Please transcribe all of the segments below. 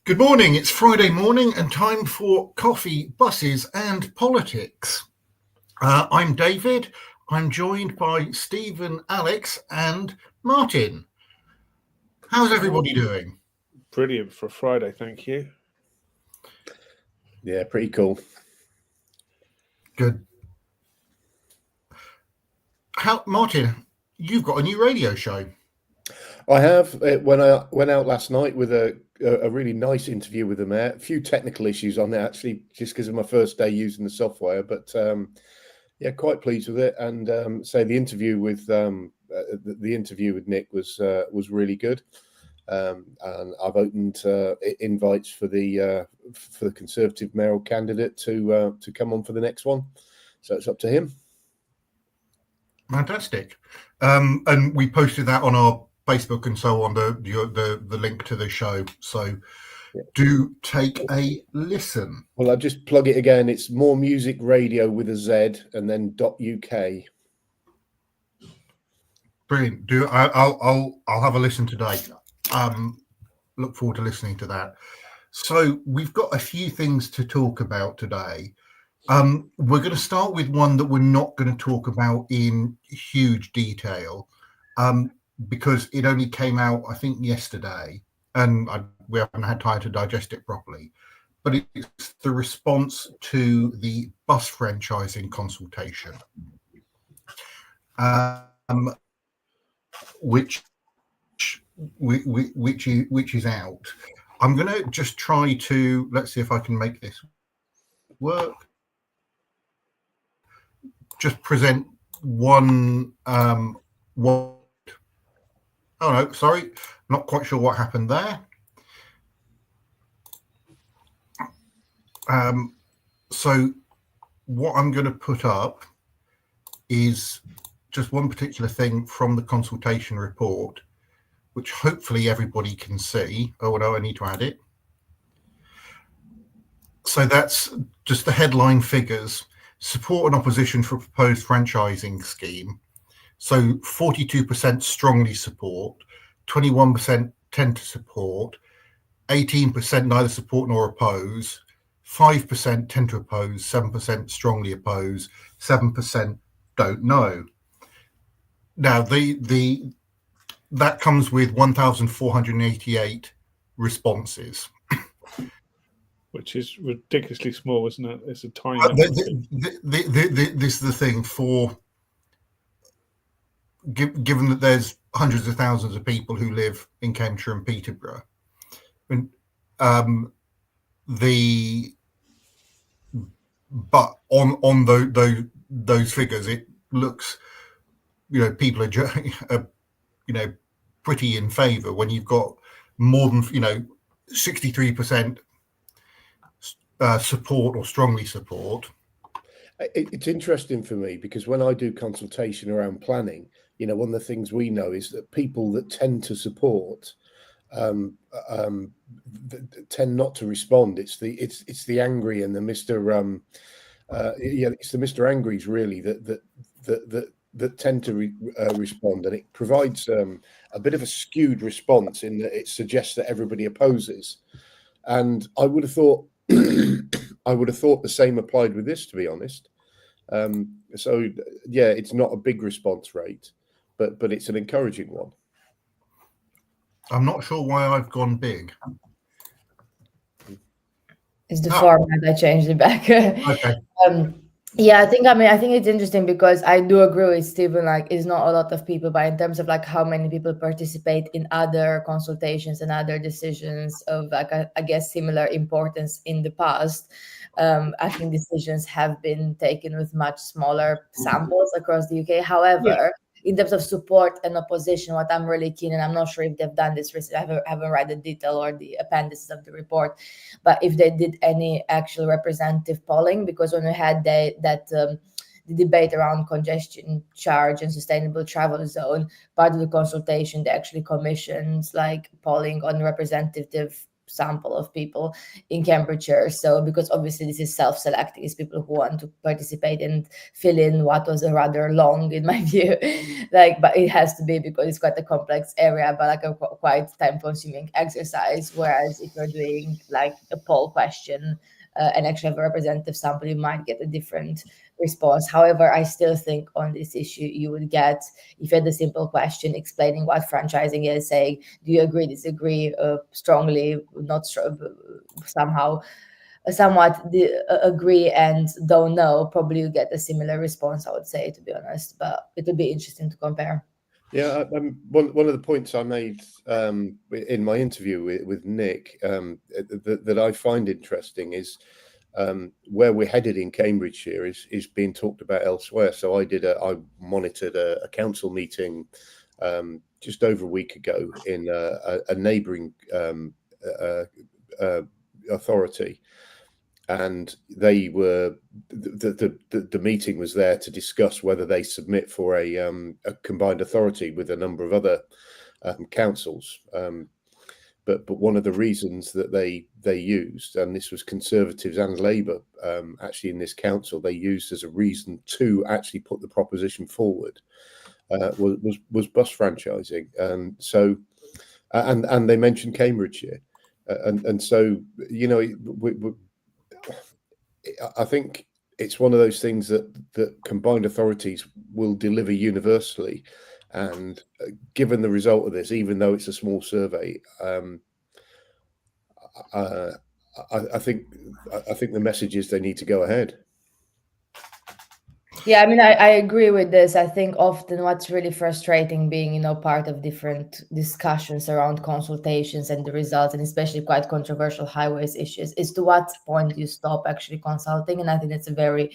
Good morning. It's Friday morning and time for coffee, buses and politics. I'm David. I'm joined by Stephen, Alex and Martin. How's everybody doing? Brilliant for Friday, thank you. Yeah, pretty cool. Good. Martin, you've got a new radio show. I have. When I went out last night with a really nice interview with the mayor. A few technical issues on there, actually, just because of my first day using the software. But yeah, quite pleased with it. And say the interview with Nick was really good. And I've opened invites for the Conservative mayoral candidate to come on for the next one. So it's up to him. Fantastic. And we posted that on our Facebook and so on, the link to the show. So do take a listen. Well, I'll just plug it again. It's More Music Radio with a Z and then .uk. Brilliant. I'll have a listen today. Look forward to listening to that. So we've got a few things to talk about today. We're going to start with one that we're not going to talk about in huge detail. Because it only came out, I think, yesterday, and we haven't had time to digest it properly. But it's the response to the bus franchising consultation, which is out. I'm going to just try to let's see if I can make this work. Just present one. Oh no, sorry, not quite sure what happened there. So what I'm going to put up is just one particular thing from the consultation report, which hopefully everybody can see. Oh no, I need to add it. So that's just the headline figures. Support and opposition for proposed franchising scheme. So 42% strongly support, 21% tend to support, 18% neither support nor oppose, 5% tend to oppose, 7% strongly oppose, 7% don't know. Now, that comes with 1,488 responses. Which is ridiculously small, isn't it? It's a tiny this is the thing for... Given that there's hundreds of thousands of people who live in Cambridgeshire and Peterborough, but on those figures, it looks, people are pretty in favour when you've got more than 63% support or strongly support. It's interesting for me because when I do consultation around planning, one of the things we know is that people that tend to support tend not to respond. It's the angry and the Mr. It's the Mr. Angries really that tend to respond, and it provides a bit of a skewed response in that it suggests that everybody opposes. And I would have thought the same applied with this, to be honest. So yeah, it's not a big response rate, but it's an encouraging one. I'm not sure why I've gone big. It's the format. I changed it back. Okay. Yeah, I think it's interesting because I do agree with Stephen. Like, it's not a lot of people, but in terms of like how many people participate in other consultations and other decisions of like I guess similar importance in the past, I think decisions have been taken with much smaller samples across the UK. However, in terms of support and opposition, what I'm really keen, and I'm not sure if they've done this recently, I haven't read the detail or the appendices of the report, but if they did any actual representative polling, because when we had the debate around congestion charge and sustainable travel zone, part of the consultation, they actually commissioned like polling on representative sample of people in Cambridgeshire. So because obviously this is self-selecting, it's people who want to participate and fill in what was a rather long, in my view, but it has to be because it's quite a complex area, but like a quite time-consuming exercise. Whereas if you're doing like a poll question and actually have a representative sample, you might get a different response. However, I still think on this issue, you would get, if you had a simple question explaining what franchising is, saying, do you agree, disagree, strongly, not somehow, somewhat agree and don't know, probably you get a similar response, I would say, to be honest. But it would be interesting to compare. Yeah, one of the points I made in my interview with Nick that I find interesting is where we're headed in Cambridgeshire is being talked about elsewhere. So I monitored a council meeting just over a week ago in a neighbouring authority, and they were the meeting was there to discuss whether they submit for a combined authority with a number of other councils. But one of the reasons that they used, and this was Conservatives and Labour actually in this council, they used as a reason to actually put the proposition forward was bus franchising. So and they mentioned Cambridgeshire, and so I think it's one of those things that combined authorities will deliver universally. And given the result of this, even though it's a small survey, I think the message is they need to go ahead. Yeah, I mean, I agree with this. I think often what's really frustrating being, part of different discussions around consultations and the results, and especially quite controversial highways issues, is to what point you stop actually consulting. And I think that's a very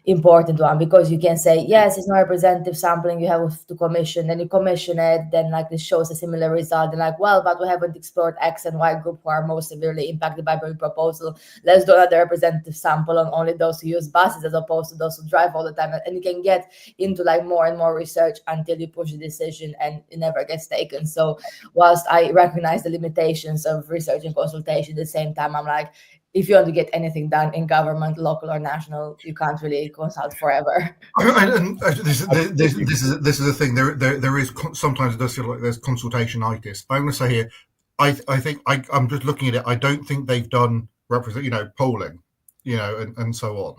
important one, because you can say, yes, it's not representative sampling, you have to commission, then you commission it, then like this shows a similar result, and like, well, but we haven't explored X and Y group who are most severely impacted by the proposal. Let's do another representative sample on only those who use buses as opposed to those who drive all the time. And you can get into like more and more research until you push the decision and it never gets taken. So whilst I recognize the limitations of research and consultation, at the same time, I'm like, if you want to get anything done in government, local or national, you can't really consult forever. This is the thing. There is sometimes it does feel like there's consultation-itis. I'm going to say here, I think I'm just looking at it. I don't think they've done polling, and so on.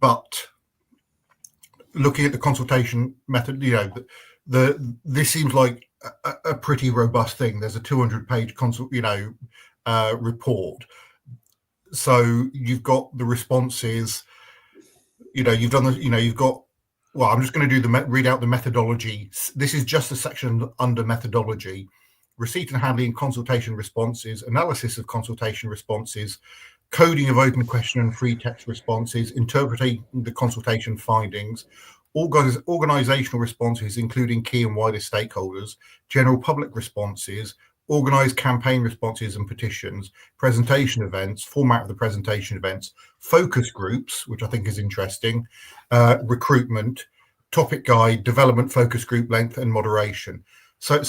But looking at the consultation method, this seems like a pretty robust thing. There's a 200-page report. So you've got the responses, you've done you've got, well, I'm just going to read out the methodology. This is just a section under methodology: receipt and handling consultation responses, analysis of consultation responses, coding of open question and free text responses, interpreting the consultation findings, organizational responses, including key and wider stakeholders, general public responses, organized campaign responses and petitions, presentation events, format of the presentation events, focus groups, which I think is interesting, recruitment, topic guide, development focus group length, and moderation. So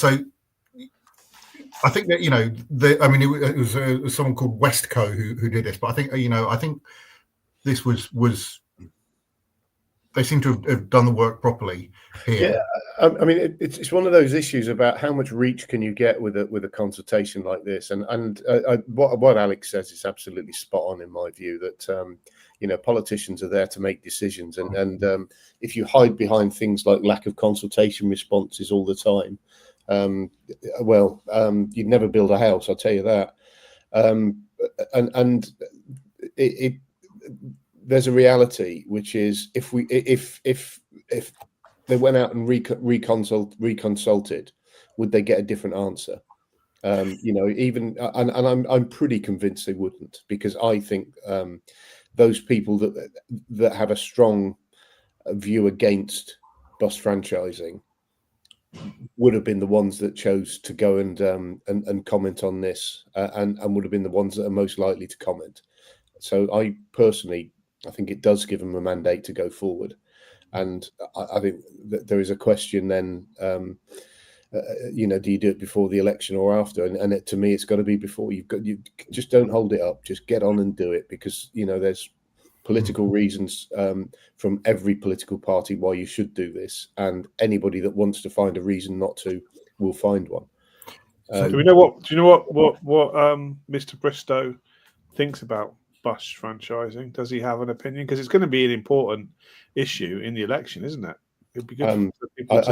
I think that it was someone called Westco who did this, but I think I think this was they seem to have done the work properly here. Yeah, I mean, it's one of those issues about how much reach can you get with a consultation like this, and what Alex says is absolutely spot on in my view. That politicians are there to make decisions, and if you hide behind things like lack of consultation responses all the time, you'd never build a house. I'll tell you that. There's a reality, which is if they went out and reconsulted, would they get a different answer? I'm pretty convinced they wouldn't, because I think those people that have a strong view against bus franchising would have been the ones that chose to go and comment on this, and would have been the ones that are most likely to comment. So I think it does give them a mandate to go forward. And I think that there is a question then do you do it before the election or after? And to me, it's got to be before. You just don't hold it up. Just get on and do it, because there's political reasons from every political party why you should do this, and anybody that wants to find a reason not to will find one. Do you know what Mr. Bristow thinks about bus franchising? Does he have an opinion? Because it's going to be an important issue in the election, isn't it? It'd be good for people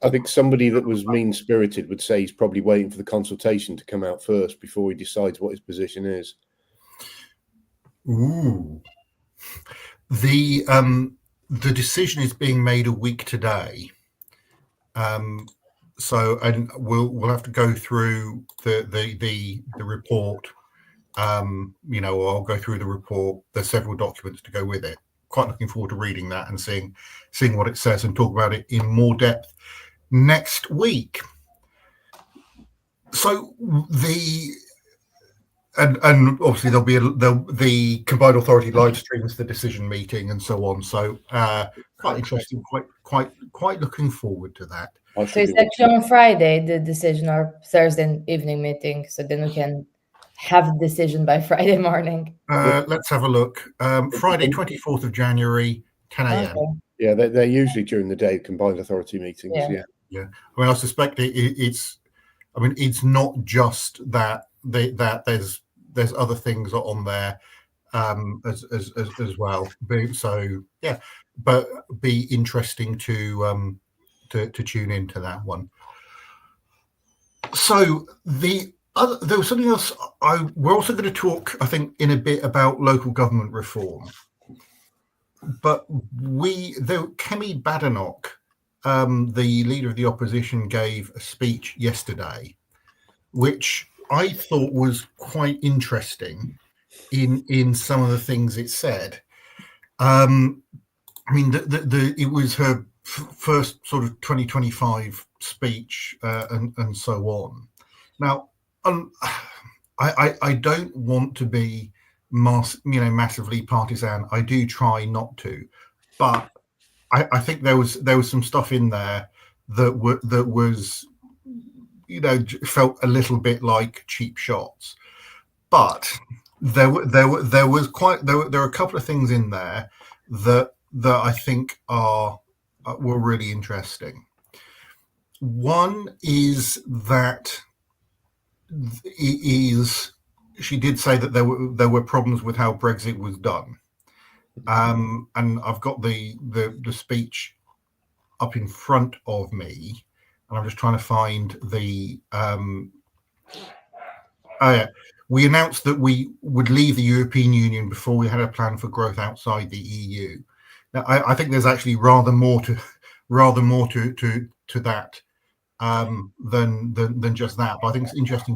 I think somebody that was mean-spirited would say he's probably waiting for the consultation to come out first before he decides what his position is. Ooh. The decision is being made a week today. So, and we'll have to go through the report. I'll go through the report. There's several documents to go with it. Quite looking forward to reading that and seeing what it says and talk about it in more depth next week. So and obviously there'll be the combined authority live streams the decision meeting and so on. So quite interesting. Quite looking forward to that. So it's actually on Friday the decision, or Thursday evening meeting. So then we can have a decision by Friday morning. Let's have a look. Friday, 24th of January, 10 a.m. Okay. Yeah, they're usually during the day, combined authority meetings. Yeah. I mean, I suspect it's not just that there's other things on there as well. So yeah, but be interesting to tune into that one. So there was something else. We're also going to talk, I think, in a bit about local government reform. But Kemi Badenoch, the leader of the opposition, gave a speech yesterday, which I thought was quite interesting in some of the things it said. I mean, it was her first sort of 2025 speech and so on. Now, I don't want to be massively partisan. I do try not to, but I think there was some stuff in there that was felt a little bit like cheap shots. But there were a couple of things in there that I think were really interesting. One is that she did say that there were problems with how Brexit was done, and I've got the speech up in front of me, and I'm just trying to find the. We announced that we would leave the European Union before we had a plan for growth outside the EU. Now, I think there's actually rather more to that. Than just that, but I think it's interesting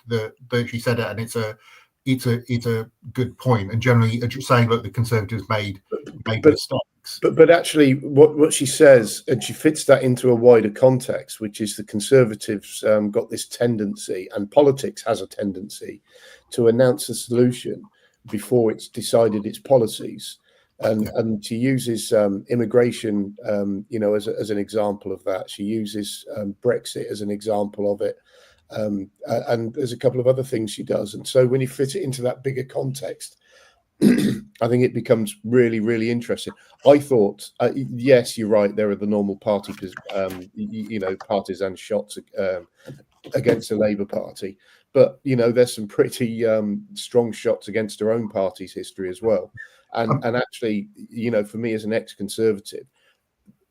that she said it, and it's a good point. And generally, saying, look, the Conservatives made mistakes. But actually, what she says, and she fits that into a wider context, which is the Conservatives got this tendency, and politics has a tendency to announce a solution before it's decided its policies. And she uses immigration, as an example of that. She uses Brexit as an example of it, and there's a couple of other things she does. And so when you fit it into that bigger context, I think it becomes really, really interesting. I thought, yes, you're right. There are the normal party, partisan shots against the Labour Party, but there's some pretty strong shots against her own party's history as well. And actually, for me as an ex-Conservative,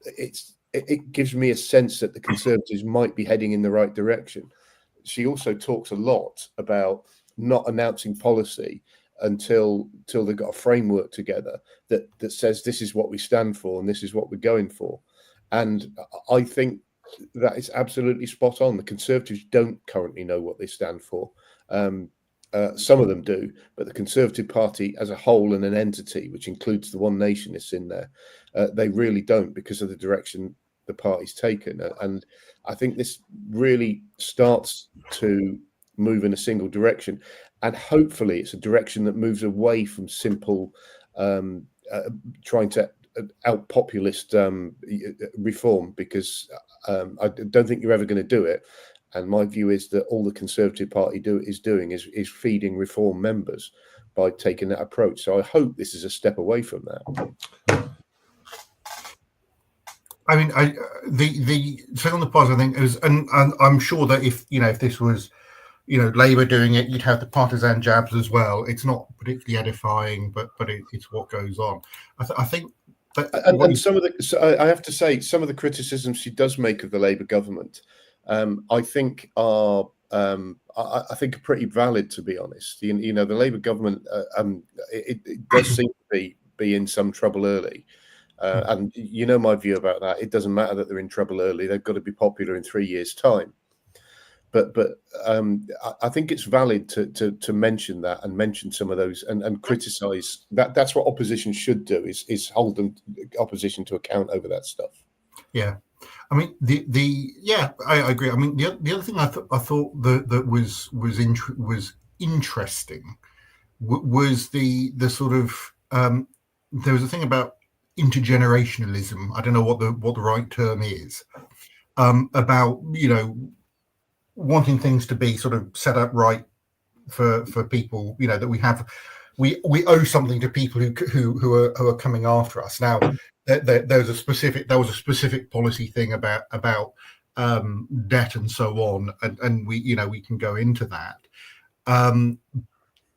it gives me a sense that the Conservatives might be heading in the right direction. She also talks a lot about not announcing policy until they've got a framework together that says this is what we stand for and this is what we're going for. And I think that is absolutely spot on. The Conservatives don't currently know what they stand for. Some of them do, but the Conservative Party as a whole and an entity, which includes the One Nationists in there, they really don't, because of the direction the party's taken. And I think this really starts to move in a single direction. And hopefully it's a direction that moves away from simple trying to out populist reform, because I don't think you're ever going to do it. And my view is that all the Conservative Party is doing is feeding Reform members by taking that approach. So I hope this is a step away from that. I mean, the thing on the positive thing is, and I'm sure that if this was, Labour doing it, you'd have the partisan jabs as well. It's not particularly edifying, but it's what goes on. I think. And some of the, I have to say, some of the criticisms she does make of the Labour government, I think are pretty valid, to be honest. The Labour government, it does seem to be in some trouble early. And my view about that. It doesn't matter that they're in trouble early. They've got to be popular in 3 years' time. But I think it's valid to mention that and mention some of those and criticise that. That's what opposition should do, is hold them opposition to account over that stuff. Yeah, I mean I agree. I mean the other thing I thought that was interesting was the sort of there was a thing about intergenerationalism. I don't know what the right term is, about wanting things to be sort of set up right for people, that we owe something to people who are coming after us. Now there was a specific policy thing about debt and so on, and we can go into that,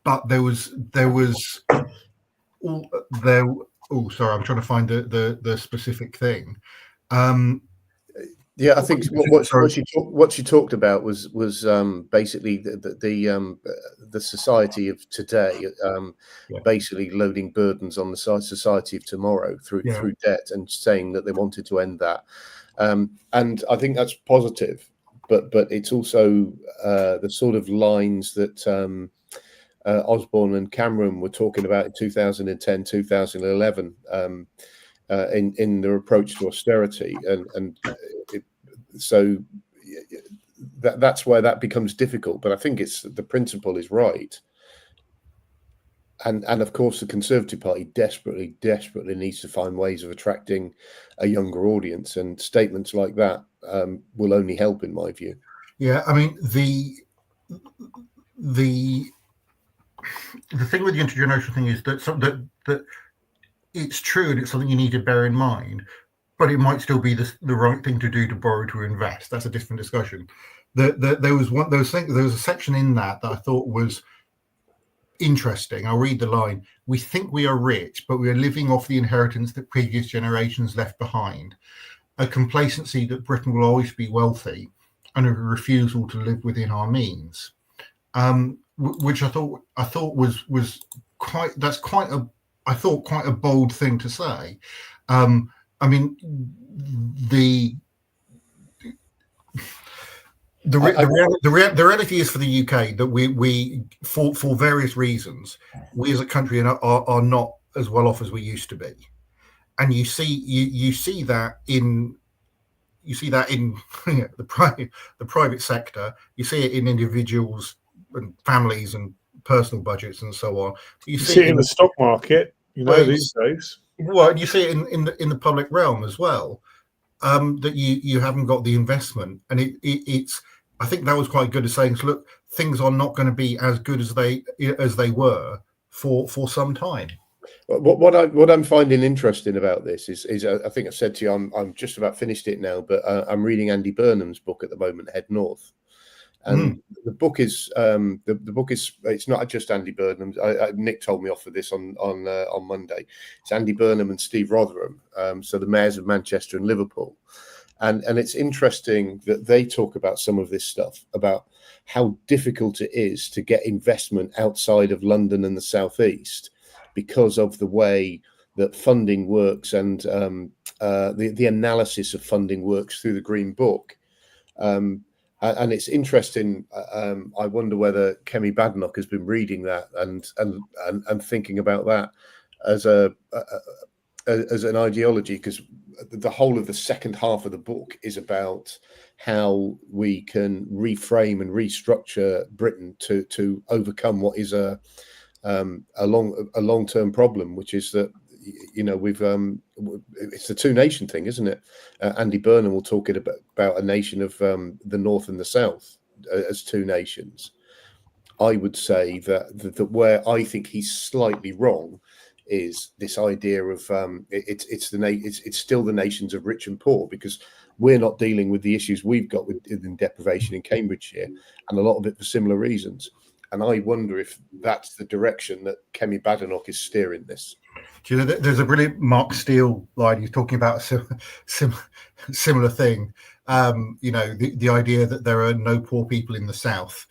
but there was sorry, I'm trying to find the specific thing. Yeah, I think what she talked about was basically the society of today, basically loading burdens on the society of tomorrow through debt, and saying that they wanted to end that. And I think that's positive, but it's also the sort of lines that Osborne and Cameron were talking about in 2010, 2011. In their approach to austerity, so that's where that becomes difficult. But I think the principle is right, and of course the Conservative Party desperately needs to find ways of attracting a younger audience, and statements like that will only help, in my view. Yeah, I mean the thing with the intergenerational thing is that it's true, and it's something you need to bear in mind, but it might still be the right thing to do to borrow to invest. That's a different discussion. There was a section in that I thought was interesting. I'll read the line. We think we are rich, but we are living off the inheritance that previous generations left behind. A complacency that Britain will always be wealthy, and a refusal to live within our means. Which I thought was quite a bold thing to say. I mean, the reality is for the UK that we for various reasons, we as a country are not as well off as we used to be, and you see that in the private sector. You see it in individuals and families and personal budgets and so on. You see it in the stock market, these days. Well, you see it in the public realm as well, that you haven't got the investment, and it's. I think that was quite good at saying, so look, things are not going to be as good as they were for some time. What I'm finding interesting about this is I think I've said to you, I'm just about finished it now, but I'm reading Andy Burnham's book at the moment, Head North. And the book is it's not just Andy Burnham. Nick told me off for this on Monday. It's Andy Burnham and Steve Rotherham, so the mayors of Manchester and Liverpool, and it's interesting that they talk about some of this stuff, about how difficult it is to get investment outside of London and the southeast because of the way that funding works, and the analysis of funding works through the Green Book. And it's interesting. I wonder whether Kemi Badenoch has been reading that and thinking about that as an ideology, because the whole of the second half of the book is about how we can reframe and restructure Britain to overcome what is a long-term problem, which is that we've it's the two nation thing, isn't it? Andy Burnham will talk about a nation of the North and the South as two nations. I would say that where I think he's slightly wrong is this idea of it's still the nations of rich and poor, because we're not dealing with the issues we've got in deprivation in Cambridgeshire, and a lot of it for similar reasons. And I wonder if that's the direction that Kemi Badenoch is steering this. Do you know, there's a brilliant Mark Steele line. He's talking about a similar thing. The idea that there are no poor people in the South.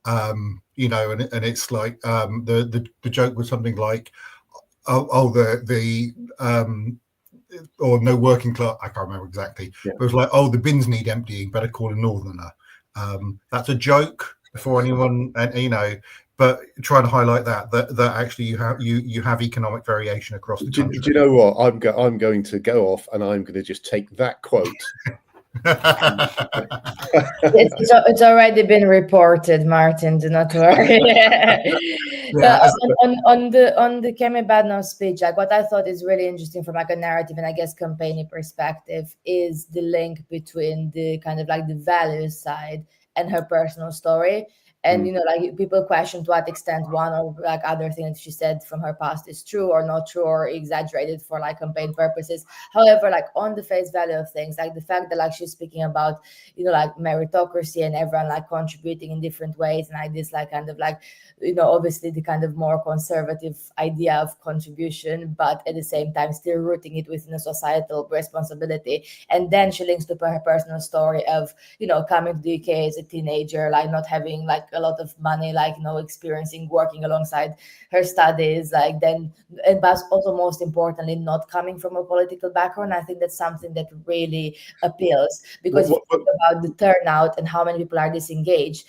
And it's like the joke was something like, or no working class. I can't remember exactly. Yeah. But it was like, the bins need emptying. Better call a northerner. That's a joke for anyone, and but trying to highlight that actually you have economic variation across the country. Do you know what? I'm going to go off, and I'm going to just take that quote. It's already been reported, Martin. Do not worry. On the Kemi Badenoch speech, like what I thought is really interesting from like a narrative and I guess campaigning perspective is the link between the kind of like the values side and her personal story. And, like people question to what extent one or like other things she said from her past is true or not true or exaggerated for like campaign purposes. However, like on the face value of things, like the fact that like she's speaking about, like meritocracy and everyone like contributing in different ways. And like this like kind of like, obviously the kind of more conservative idea of contribution, but at the same time still rooting it within a societal responsibility. And then she links to her personal story of, coming to the UK as a teenager, like not having like a lot of money, like experiencing working alongside her studies, like then, but also most importantly not coming from a political background. I think that's something that really appeals, because if you think about the turnout and how many people are disengaged,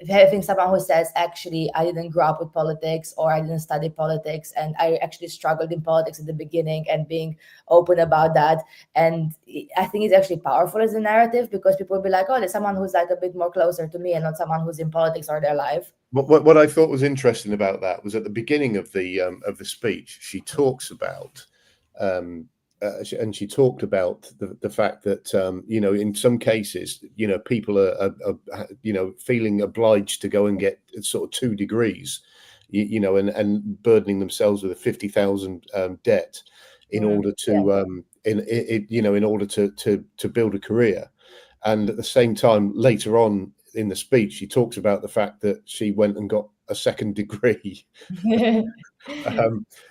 having someone who says, actually I didn't grow up with politics, or I didn't study politics, and I actually struggled in politics at the beginning, and being open about that. And I think it's actually powerful as a narrative, because people will be like, there's someone who's like a bit more closer to me and not someone who's in politics or their life. What I thought was interesting about that was at the beginning of the speech, she talks about and she talked about the fact that in some cases people are feeling obliged to go and get sort of 2 degrees, and burdening themselves with a 50,000 debt in order to in order to build a career. And at the same time, later on in the speech, she talks about the fact that she went and got a 2nd degree.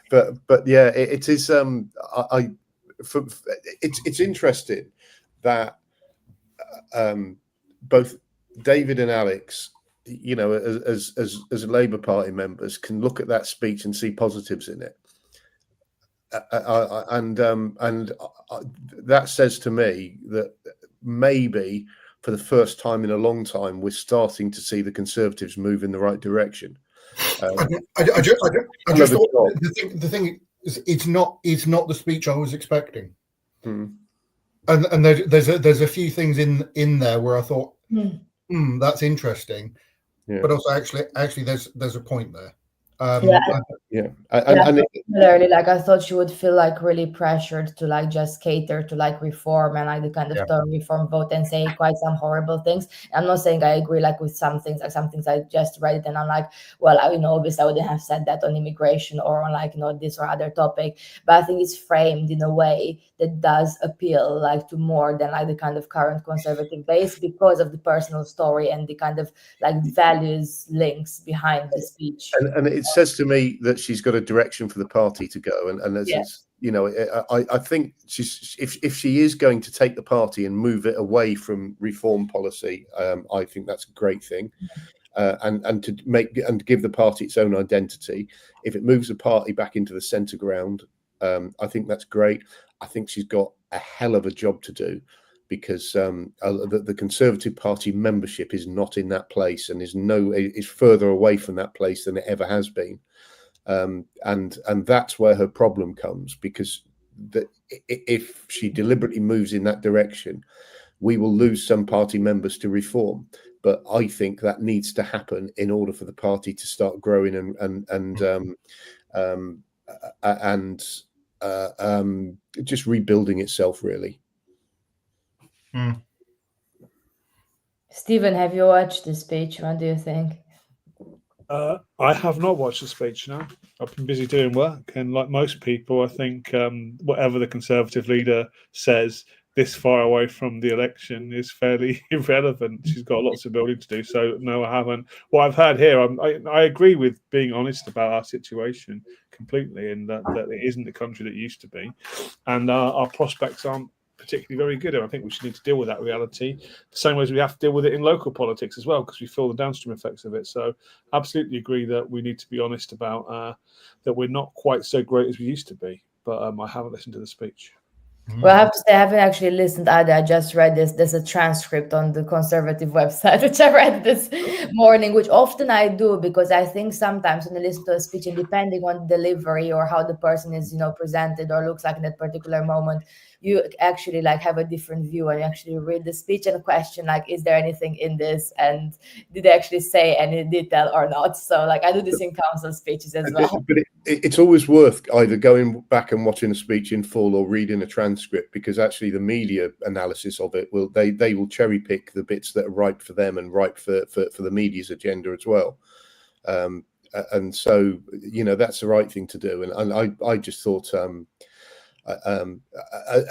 But yeah, it is. It's interesting that both David and Alex, as Labour Party members, can look at that speech and see positives in it. And that says to me that maybe for the first time in a long time, we're starting to see the Conservatives move in the right direction. I just thought the thing is, it's not the speech I was expecting. And there's a few things in there where I thought, that's interesting, but also actually there's a point there. Similarly, like I thought she would feel like really pressured to like just cater to like reform and like the kind of term reform vote and say quite some horrible things. I'm not saying I agree like with some things, like some things I just read it and I'm like, well, obviously I wouldn't have said that on immigration or on like this or other topic, but I think it's framed in a way that does appeal like to more than like the kind of current conservative base, because of the personal story and the kind of like values links behind the speech. And it says to me that she's got a direction for the party to go, and as I think if she is going to take the party and move it away from reform policy, I think that's a great thing. And to make and give the party its own identity. If it moves the party back into the centre ground, I think that's great. I think she's got a hell of a job to do, because the Conservative Party membership is not in that place and is further away from that place than it ever has been. And that's where her problem comes, because if she deliberately moves in that direction, we will lose some party members to reform. But I think that needs to happen in order for the party to start growing and just rebuilding itself, really. Stephen, have you watched the speech? What do you think? I have not watched the speech now. I've been busy doing work, and like most people, I think whatever the Conservative leader says this far away from the election is fairly irrelevant. She's got lots of building to do. So no, I haven't. What I've heard here, I agree with being honest about our situation completely, and that it isn't the country that it used to be, and our prospects aren't particularly very good. And I think we should need to deal with that reality the same way as we have to deal with it in local politics as well, because we feel the downstream effects of it. So absolutely agree that we need to be honest about that we're not quite so great as we used to be. But I haven't listened to the speech. Well, I have to say, I haven't actually listened either. I just read this. There's a transcript on the Conservative website, which I read this morning, which often I do, because I think sometimes when I listen to a speech, and depending on delivery or how the person is, presented or looks like in that particular moment, you actually like have a different view, and you actually read the speech and question, like, is there anything in this? And did they actually say any detail or not? So like I do this in council speeches as well. But it's always worth either going back and watching a speech in full or reading a transcript, because actually the media analysis of it they will cherry pick the bits that are right for them and right for the media's agenda as well. And so, that's the right thing to do. And I just thought,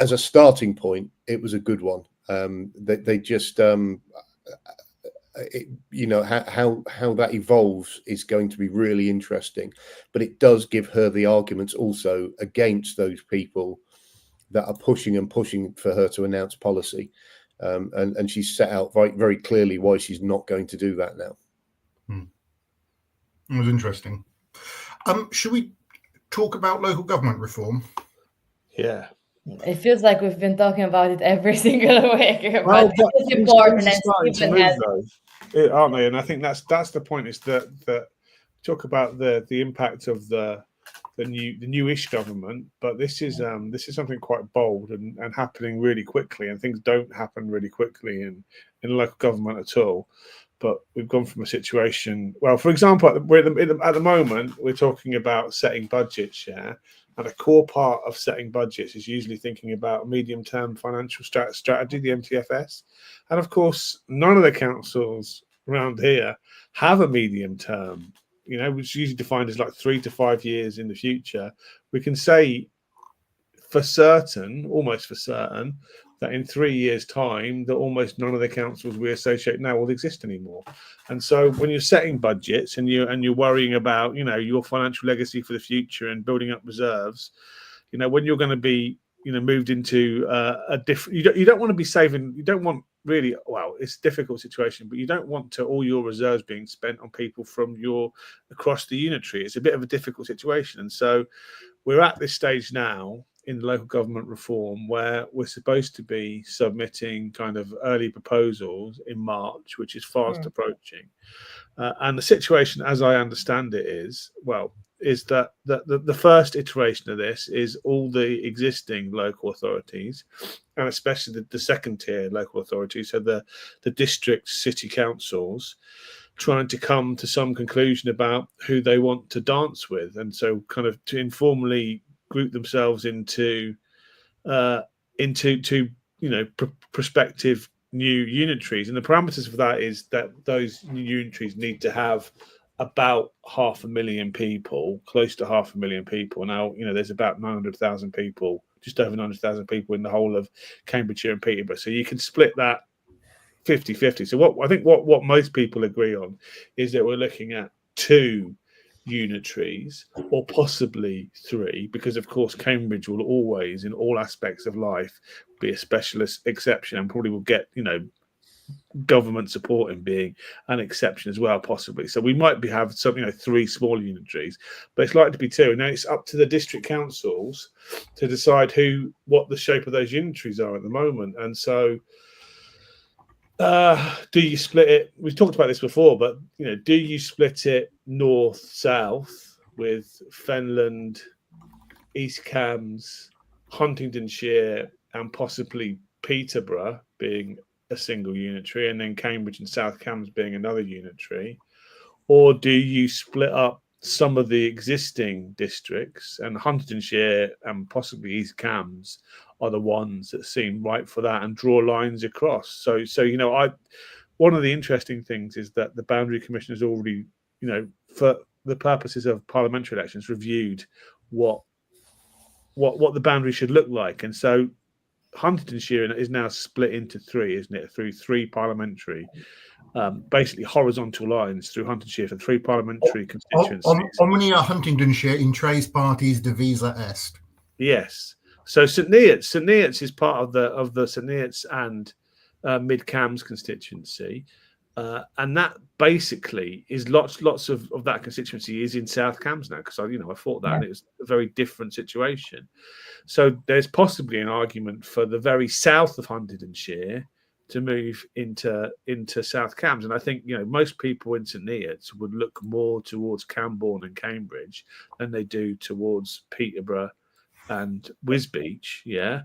as a starting point, it was a good one. They just, how that evolves is going to be really interesting. But it does give her the arguments also against those people that are pushing for her to announce policy. And she's set out very, very clearly why she's not going to do that now. It was interesting. Should we talk about local government reform? Yeah. It feels like we've been talking about it every single week, but it's important. And Stephen has, aren't they? And I think that's the point, is that talk about the impact of the newish government, but this is something quite bold and happening really quickly, and things don't happen really quickly in local government at all. But we've gone from a situation. Well, for example, we're at the moment we're talking about setting budgets, yeah. And a core part of setting budgets is usually thinking about medium-term financial strategy, the MTFS. And of course, none of the councils around here have a medium-term, which is usually defined as like 3 to 5 years in the future. We can say for certain, almost for certain, that in 3 years' time, that almost none of the councils we associate now will exist anymore. And so when you're setting budgets and you're worrying about, your financial legacy for the future and building up reserves, when you're going to be, moved into a different, you don't want to be saving, you don't want really, well, it's a difficult situation, but you don't want all your reserves being spent on people from across the unitary. It's a bit of a difficult situation. And so we're at this stage now in local government reform where we're supposed to be submitting kind of early proposals in March, which is fast approaching. And the situation, as I understand it, is that the first iteration of this is all the existing local authorities, and especially the second tier local authorities, so the district city councils, trying to come to some conclusion about who they want to dance with, and so kind of to informally group themselves into prospective new unitaries. And the parameters for that is that those new unitaries need to have about 500,000 people, close to 500,000 people. Now, there's about 900,000 people, just over 900,000 people in the whole of Cambridgeshire and Peterborough. So you can split that 50-50. So what most people agree on is that we're looking at 2 unitaries, or possibly 3, because of course Cambridge will always, in all aspects of life, be a specialist exception, and probably will get government support in being an exception as well, possibly. So we might have some 3 small unitaries, but it's likely to be 2. Now it's up to the district councils to decide what the shape of those unitaries are at the moment. And so do you split it? We've talked about this before, but do you split it north-south with Fenland, East Cambs, Huntingdonshire, and possibly Peterborough being a single unitary, and then Cambridge and South Cambs being another unitary? Or do you split up some of the existing districts, and Huntingdonshire and possibly East Cambs are the ones that seem right for that, and draw lines across. So one of the interesting things is that the Boundary Commission has already, for the purposes of parliamentary elections, reviewed what the boundary should look like, and so Huntingdonshire is now split into three, isn't it? Through three parliamentary, basically horizontal lines through Huntingdonshire for three parliamentary constituencies. Omnia Huntingdonshire in tres parties divisa est. Yes. So St Neots is part of the St Neots and Mid Cambs constituency, and that basically is lots of that constituency is in South Cambs now, because I thought that, and it was a very different situation. So there's possibly an argument for the very south of Huntingdonshire to move into South Cambs, and I think most people in St Neots would look more towards Camborne and Cambridge than they do towards Peterborough and Wisbech,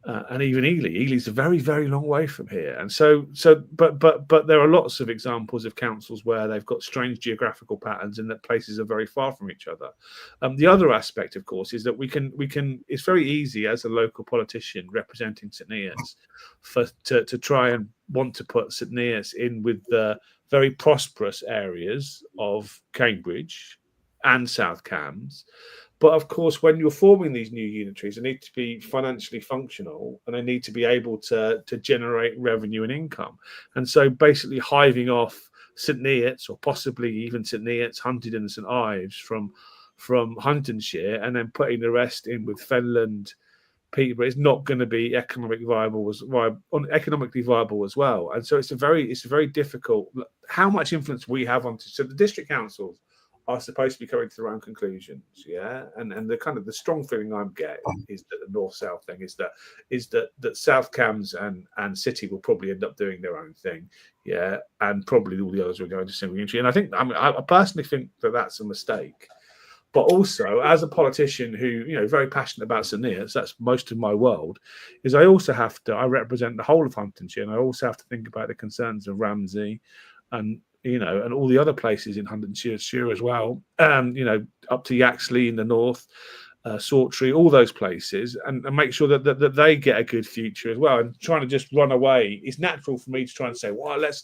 and even Ely. Ely's a very, very long way from here, and but there are lots of examples of councils where they've got strange geographical patterns and that places are very far from each other. The other aspect, of course, is that we can. It's very easy as a local politician representing St Neots to try and want to put St Neots in with the very prosperous areas of Cambridge and South Cambs. But of course, when you're forming these new unitaries, they need to be financially functional, and they need to be able to generate revenue and income. And so basically hiving off St Neots, or possibly even St Neots, Huntingdon and St Ives from Huntingdonshire, and then putting the rest in with Fenland, Peterborough, is not going to be economically viable as well. And so it's a very difficult. How much influence we have on, so the district councils are supposed to be coming to their own conclusions, and the kind of the strong feeling I'm getting is that the north-south thing is that South Cambs and City will probably end up doing their own thing, and probably all the others will go into single unitary. And I personally think that that's a mistake. But also, as a politician who very passionate about St Neots, that's most of my world, is I represent the whole of Huntingdonshire, and I also have to think about the concerns of Ramsey and all the other places in Huntingdonshire as well, up to Yaxley in the north, Sawtry, all those places, and make sure that they get a good future as well. And trying to just run away, it's natural for me to try and say, well, let's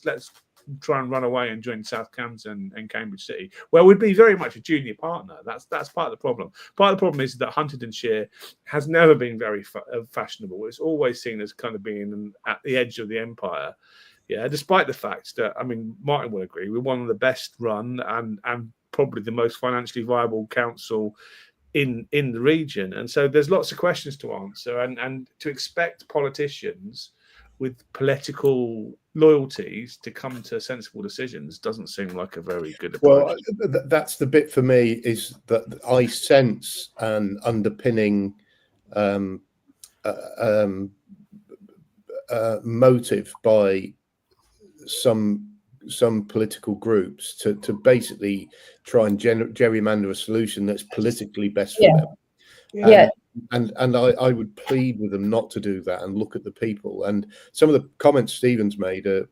try and run away and join South Cambs and Cambridge City, where we'd be very much a junior partner. That's part of the problem. Part of the problem is that Huntingdonshire has never been very fashionable. It's always seen as kind of being at the edge of the empire. Despite the fact that, Martin will agree, we're one of the best run and probably the most financially viable council in the region. And so there's lots of questions to answer, and to expect politicians with political loyalties to come to sensible decisions doesn't seem like a very good approach. Well, that's the bit for me, is that I sense an underpinning motive by some political groups to basically try and gerrymander a solution that's politically best for them. And I would plead with them not to do that and look at the people. And some of the comments Stephen's made are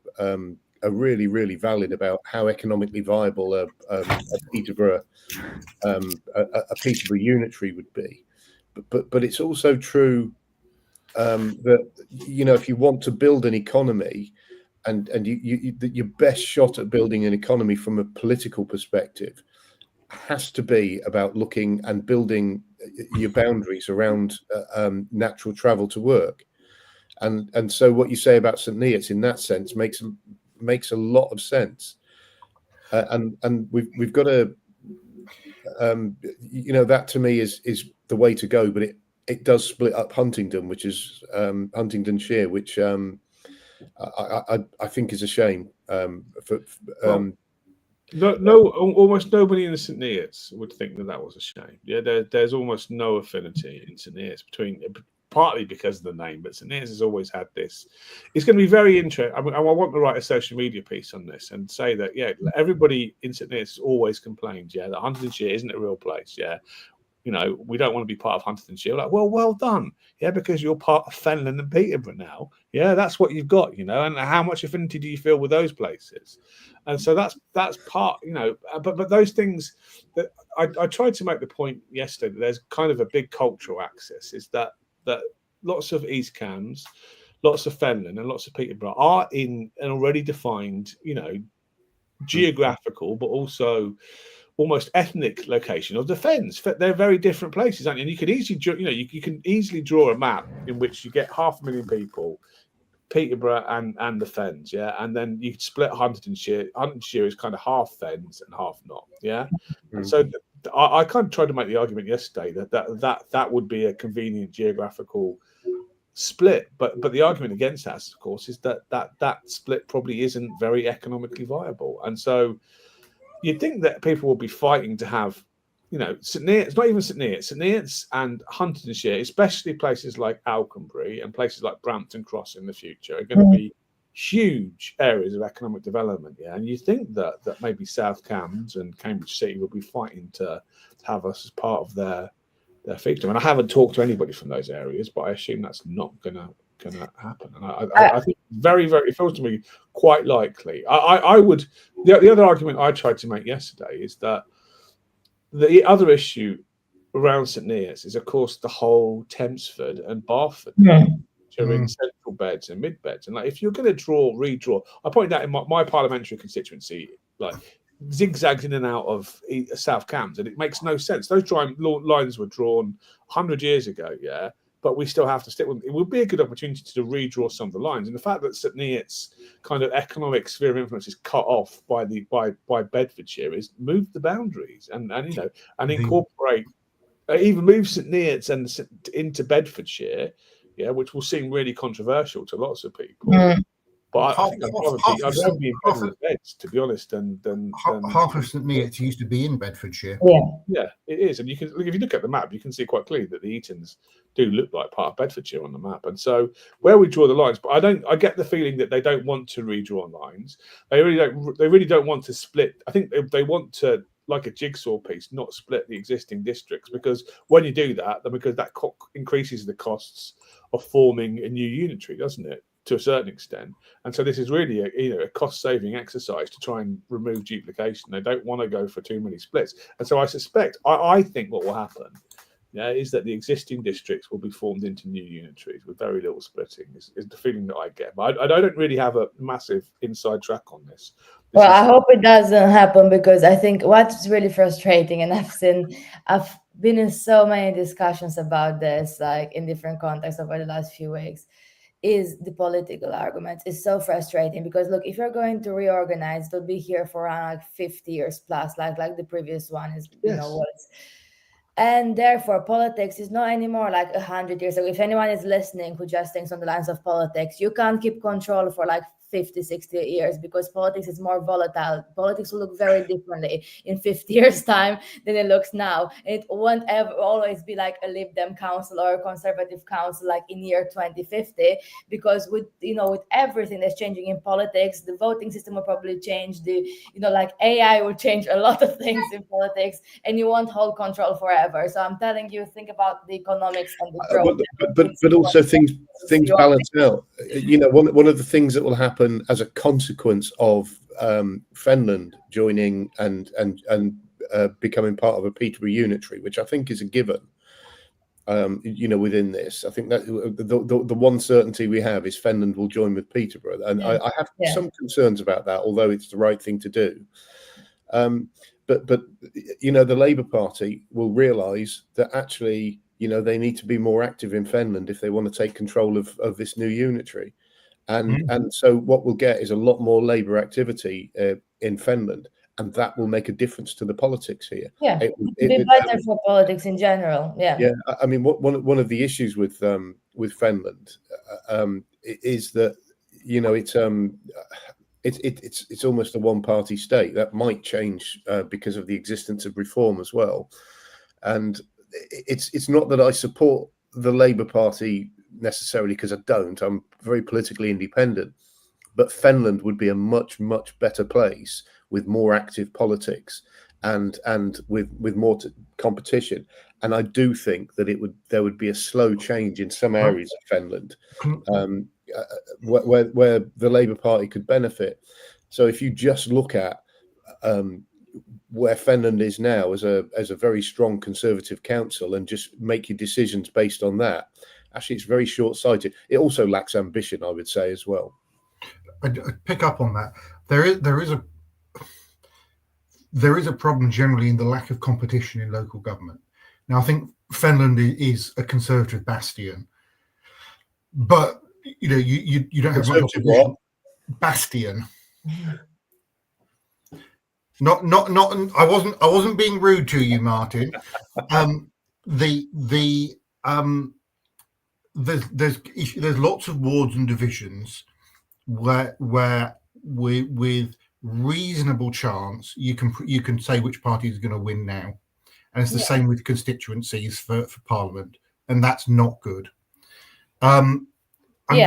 really, really valid about how economically viable a Peterborough unitary would be. But it's also true that if you want to build an economy, and your best shot at building an economy from a political perspective has to be about looking and building your boundaries around natural travel to work. And so what you say about St Neots in that sense makes a lot of sense. And we've got to, that to me is the way to go. But it does split up Huntingdon, which is Huntingdonshire, which I think is a shame. Almost nobody in the St Neots would think that was a shame. There's almost no affinity in St Neots partly because of the name, but St Neots has always had this. It's going to be very interesting. I want to write a social media piece on this and say that everybody in St Neots has always complained, that Huntingdonshire isn't a real place, you know, we don't want to be part of Huntingdonshire. Like, well done. Yeah, because you're part of Fenland and Peterborough now. Yeah, that's what you've got, you know, and how much affinity do you feel with those places? And so that's part, you know, but those things that I tried to make the point yesterday that there's kind of a big cultural axis, is that lots of East Cams, lots of Fenland and lots of Peterborough are in an already defined, you know, geographical, but also almost ethnic location of the Fens. They're very different places, aren't you? And you can easily, you know, you can easily draw a map in which you get 500,000 people, Peterborough and the Fens, yeah, and then you split Huntingdonshire. Huntingdonshire is kind of half Fens and half not, yeah. And so I kind of tried to make the argument yesterday that would be a convenient geographical split, but the argument against that, of course, is that split probably isn't very economically viable, and so you'd think that people will be fighting to have, you know, St Neots, not even St Neots and Huntingdonshire, especially places like Alconbury and places like Brampton Cross in the future, are going to be huge areas of economic development. Yeah, and you think that maybe South Cambs and Cambridge City will be fighting to have us as part of their fiefdom. And I haven't talked to anybody from those areas, but I assume that's not going to happen. And I think very, very, it feels to me quite likely. I would, the other argument I tried to make yesterday is that the other issue around St Neots is, of course, the whole Thamesford and Barford, which are in central beds and mid beds. And like, if you're going to redraw, I pointed out in my parliamentary constituency, like zigzags in and out of South Cambs, and it makes no sense. Those lines were drawn 100 years ago, yeah, but we still have to stick with them. It would be a good opportunity to redraw some of the lines. And the fact that St Neots' kind of economic sphere of influence is cut off by Bedfordshire is move the boundaries and you know, and incorporate, even move St Neots and into Bedfordshire, yeah, which will seem really controversial to lots of people. But I think I'd rather be in Bedford beds, to be honest, than half of St Neots used to be in Bedfordshire. Yeah, it is, and you can, if you look at the map, you can see quite clearly that the Eatons do look like part of Bedfordshire on the map. And so where we draw the lines, but I get the feeling that they don't want to redraw lines. They really don't want to split. I think they want to, like a jigsaw piece, not split the existing districts, because when you do that, then because that increases the costs of forming a new unitary, doesn't it? To a certain extent. And so this is really a cost-saving exercise to try and remove duplication. They don't want to go for too many splits. And so I suspect, I think what will happen, yeah, is that the existing districts will be formed into new unitaries with very little splitting, is the feeling that I get. But I don't really have a massive inside track on this. Well, I hope it doesn't happen, because I think what's really frustrating, and I've been in so many discussions about this, like in different contexts over the last few weeks, is the political arguments. It's so frustrating because, look, if you're going to reorganize, they'll be here for around like 50 years plus, like the previous one is, you know, was. And therefore, politics is not anymore like 100 years ago. If anyone is listening who just thinks on the lines of politics, you can't keep control for like 50, 60 years, because politics is more volatile. Politics will look very differently in 50 years' time than it looks now. And it won't ever always be like a Lib Dem council or a Conservative council like in year 2050, because with everything that's changing in politics, the voting system will probably change, like AI will change a lot of things in politics, and you won't hold control forever. So I'm telling you, think about the economics and the growth. But also things balance out. You know, one of the things that will happen as a consequence of Fenland joining and becoming part of a Peterborough unitary, which I think is a given. Within this, I think that the one certainty we have is Fenland will join with Peterborough, and I have some concerns about that, although it's the right thing to do. But the Labour Party will realise that actually, they need to be more active in Fenland if they want to take control of this new unitary. And so what we'll get is a lot more Labour activity in Fenland, and that will make a difference to the politics here. Yeah, it'll be better for politics in general. Yeah. Yeah, I mean, one of the issues with Fenland is that it's almost a one-party state. That might change because of the existence of reform as well. And it's not that I support the Labour Party necessarily, because I don't. I'm very politically independent, but Fenland would be a much, much better place with more active politics, and with more competition. And I do think that there would be a slow change in some areas of Finland, where the Labour Party could benefit. So if you just look at where Finland is now as a very strong Conservative council and just make your decisions based on that, actually it's very short-sighted. It also lacks ambition, I would say, as well. I'd pick up on that. There is a problem generally in the lack of competition in local government. Now, I think Finland is a Conservative bastion, but you don't have much opposition. Bastion. Not. I wasn't being rude to you, Martin. There's lots of wards and divisions where with reasonable chance you can say which party is going to win now, and it's the same with constituencies for Parliament, and that's not good. And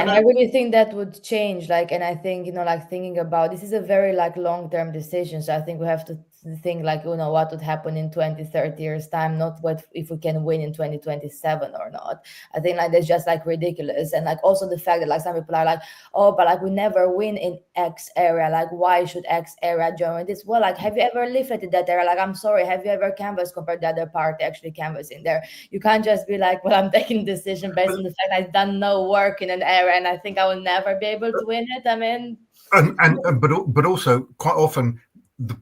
I really think that would change. And I think, thinking about this is a very long-term decision. So I think we have to think what would happen in 20, 30 years time, not what if we can win in 2027 or not. I think that's just ridiculous. And also the fact that some people are oh, but we never win in X area. Why should X area join this? Well, have you ever lived in that area? I'm sorry, have you ever canvassed compared to the other party actually canvassing there? You can't just be well, I'm taking a decision based on the fact I've done no work in an area and I think I will never be able to win it. I mean, but also quite often the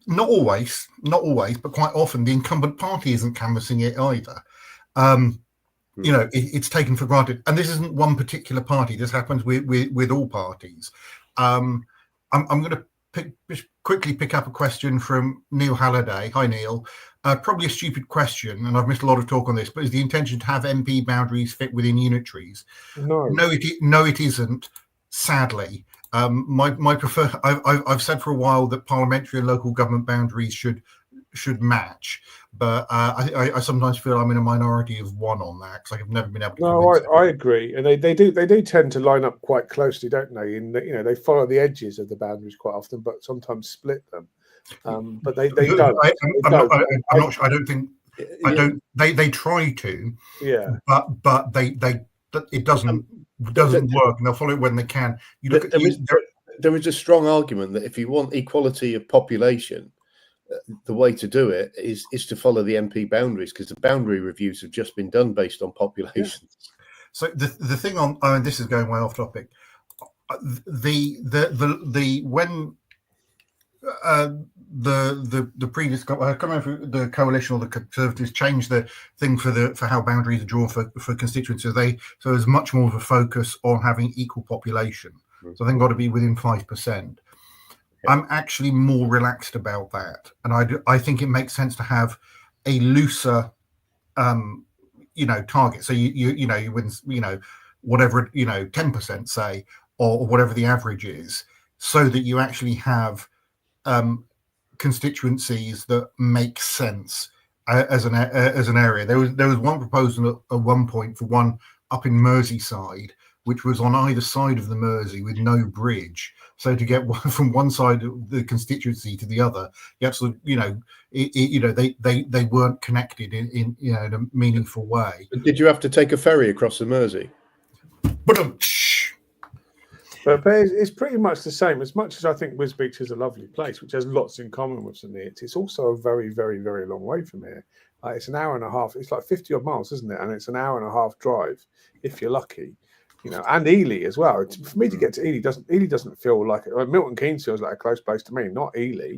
not always, but quite often the incumbent party isn't canvassing it either. It's taken for granted, and this isn't one particular party. This happens with all parties. I'm going to quickly pick up a question from Neil Halliday. Hi, Neil. Probably a stupid question, and I've missed a lot of talk on this. But is the intention to have MP boundaries fit within unitaries? No, it isn't. Sadly. I've said for a while that parliamentary and local government boundaries should match, but I sometimes feel I'm in a minority of one on that because I've never been able to. No, I agree, and they do tend to line up quite closely, don't they? In that, they follow the edges of the boundaries quite often, but sometimes split them. But they don't. I'm not sure. I don't think. They try to. Yeah. But it doesn't work, and they'll follow it when they can. There is a strong argument that if you want equality of population, the way to do it is to follow the MP boundaries, because the boundary reviews have just been done based on population. Yeah. So the thing on this is going way off topic. The previous the coalition or the Conservatives changed the thing for how boundaries are drawn for constituencies. So there's much more of a focus on having equal population. So I think got to be within 5%. I'm actually more relaxed about that, and I think it makes sense to have a looser, target. So you win, whatever 10% say, or whatever the average is, so that you actually have constituencies that make sense as an area. There was one proposal at one point for one up in Merseyside, which was on either side of the Mersey with no bridge. So to get from one side of the constituency to the other, you absolutely, they weren't connected in a meaningful way. Did you have to take a ferry across the Mersey? But it's pretty much the same. As much as I think Wisbech is a lovely place, which has lots in common with St Neots, it's also a very, very, very long way from here. It's an hour and a half. It's 50 odd miles, isn't it? And it's an hour and a half drive if you're lucky. And Ely as well. For me to get to Ely doesn't feel like it. Milton Keynes feels like a close place to me, not Ely.